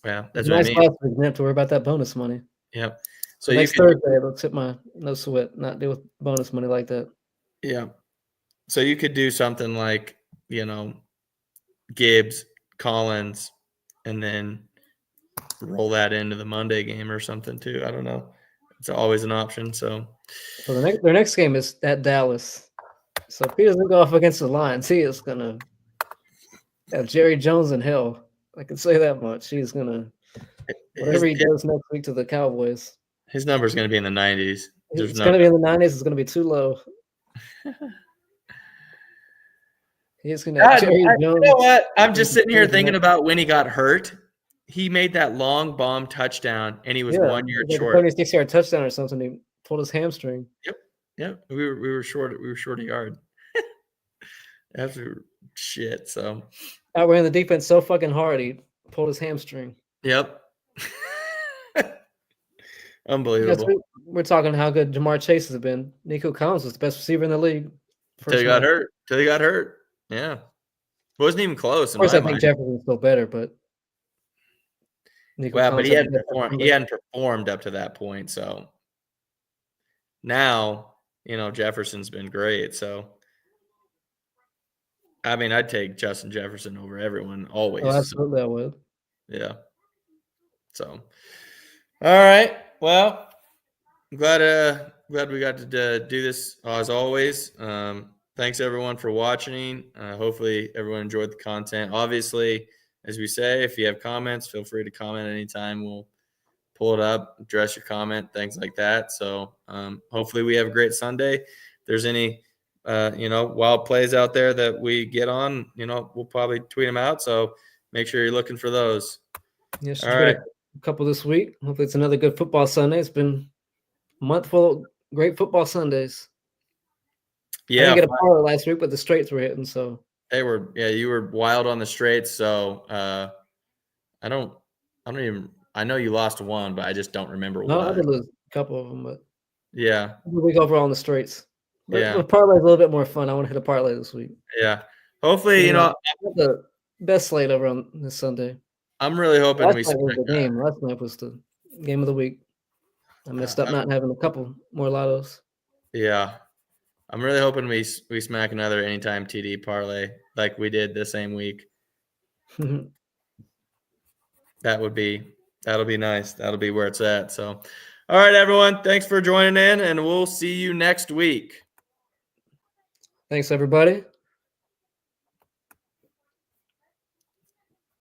Yeah, that's what I mean. Last week, didn't have to worry about that bonus money. Yep. So next Thursday, let's hit my no sweat, not deal with bonus money like that. Yeah. So you could do something like, Gibbs, Collins, and then roll that into the Monday game or something too. I don't know. It's always an option. So their next game is at Dallas. So if he doesn't go off against the Lions, he is gonna have Jerry Jones in hell. I can say that much. He's gonna whatever he does next week to the Cowboys. His number is going to be in the 90s. It's going to be in the 90s. It's going to be too low. He's going to have Jerry Jones. You know what? I'm just sitting here thinking about when he got hurt. He made that long bomb touchdown, and he was 1 yard short. 26-yard touchdown or something. He pulled his hamstring. Yep. We were short. We were short a yard. That's shit. So I ran the defense so fucking hard, he pulled his hamstring. Yep. Unbelievable. We're talking how good Jamar Chase has been. Nico Collins was the best receiver in the league. Till he got hurt. Yeah. Wasn't even close. Of course, I think Jefferson's still better, but Nico Well, but Collins he had a hadn't good performed. He September. hadn't performed up to that point. So now, Jefferson's been great. So I mean, I'd take Justin Jefferson over everyone always. Oh, So, absolutely, I would. yeah. So, all right. Well, I'm glad we got to do this as always. Thanks everyone for watching. Hopefully everyone enjoyed the content. Obviously, as we say, if you have comments, feel free to comment anytime. We'll pull it up, address your comment, things like that. So hopefully we have a great Sunday. If there's any wild plays out there that we get on, we'll probably tweet them out. So make sure you're looking for those. Yeah, should All tweet right. a couple this week. Hopefully it's another good football Sunday. It's been a month full of great football Sundays. I Yeah, didn't get a parlay last week, but the straights were hitting, so you were wild on the straights. So I know you lost one, but I just don't remember no, I what. did lose a couple of them, but Yeah. the week overall on the straights. But Yeah. with parlay is a little bit more fun. I want to hit a parlay this week. Yeah. Hopefully, Got the best slate over on this Sunday. I'm really hoping Last we night was the game. Last night was the game of the week. I messed up not having a couple more lottos. Yeah. I'm really hoping we smack another anytime TD parlay like we did the same week. That'll be nice. That'll be where it's at. So, all right, everyone. Thanks for joining in, and we'll see you next week. Thanks, everybody.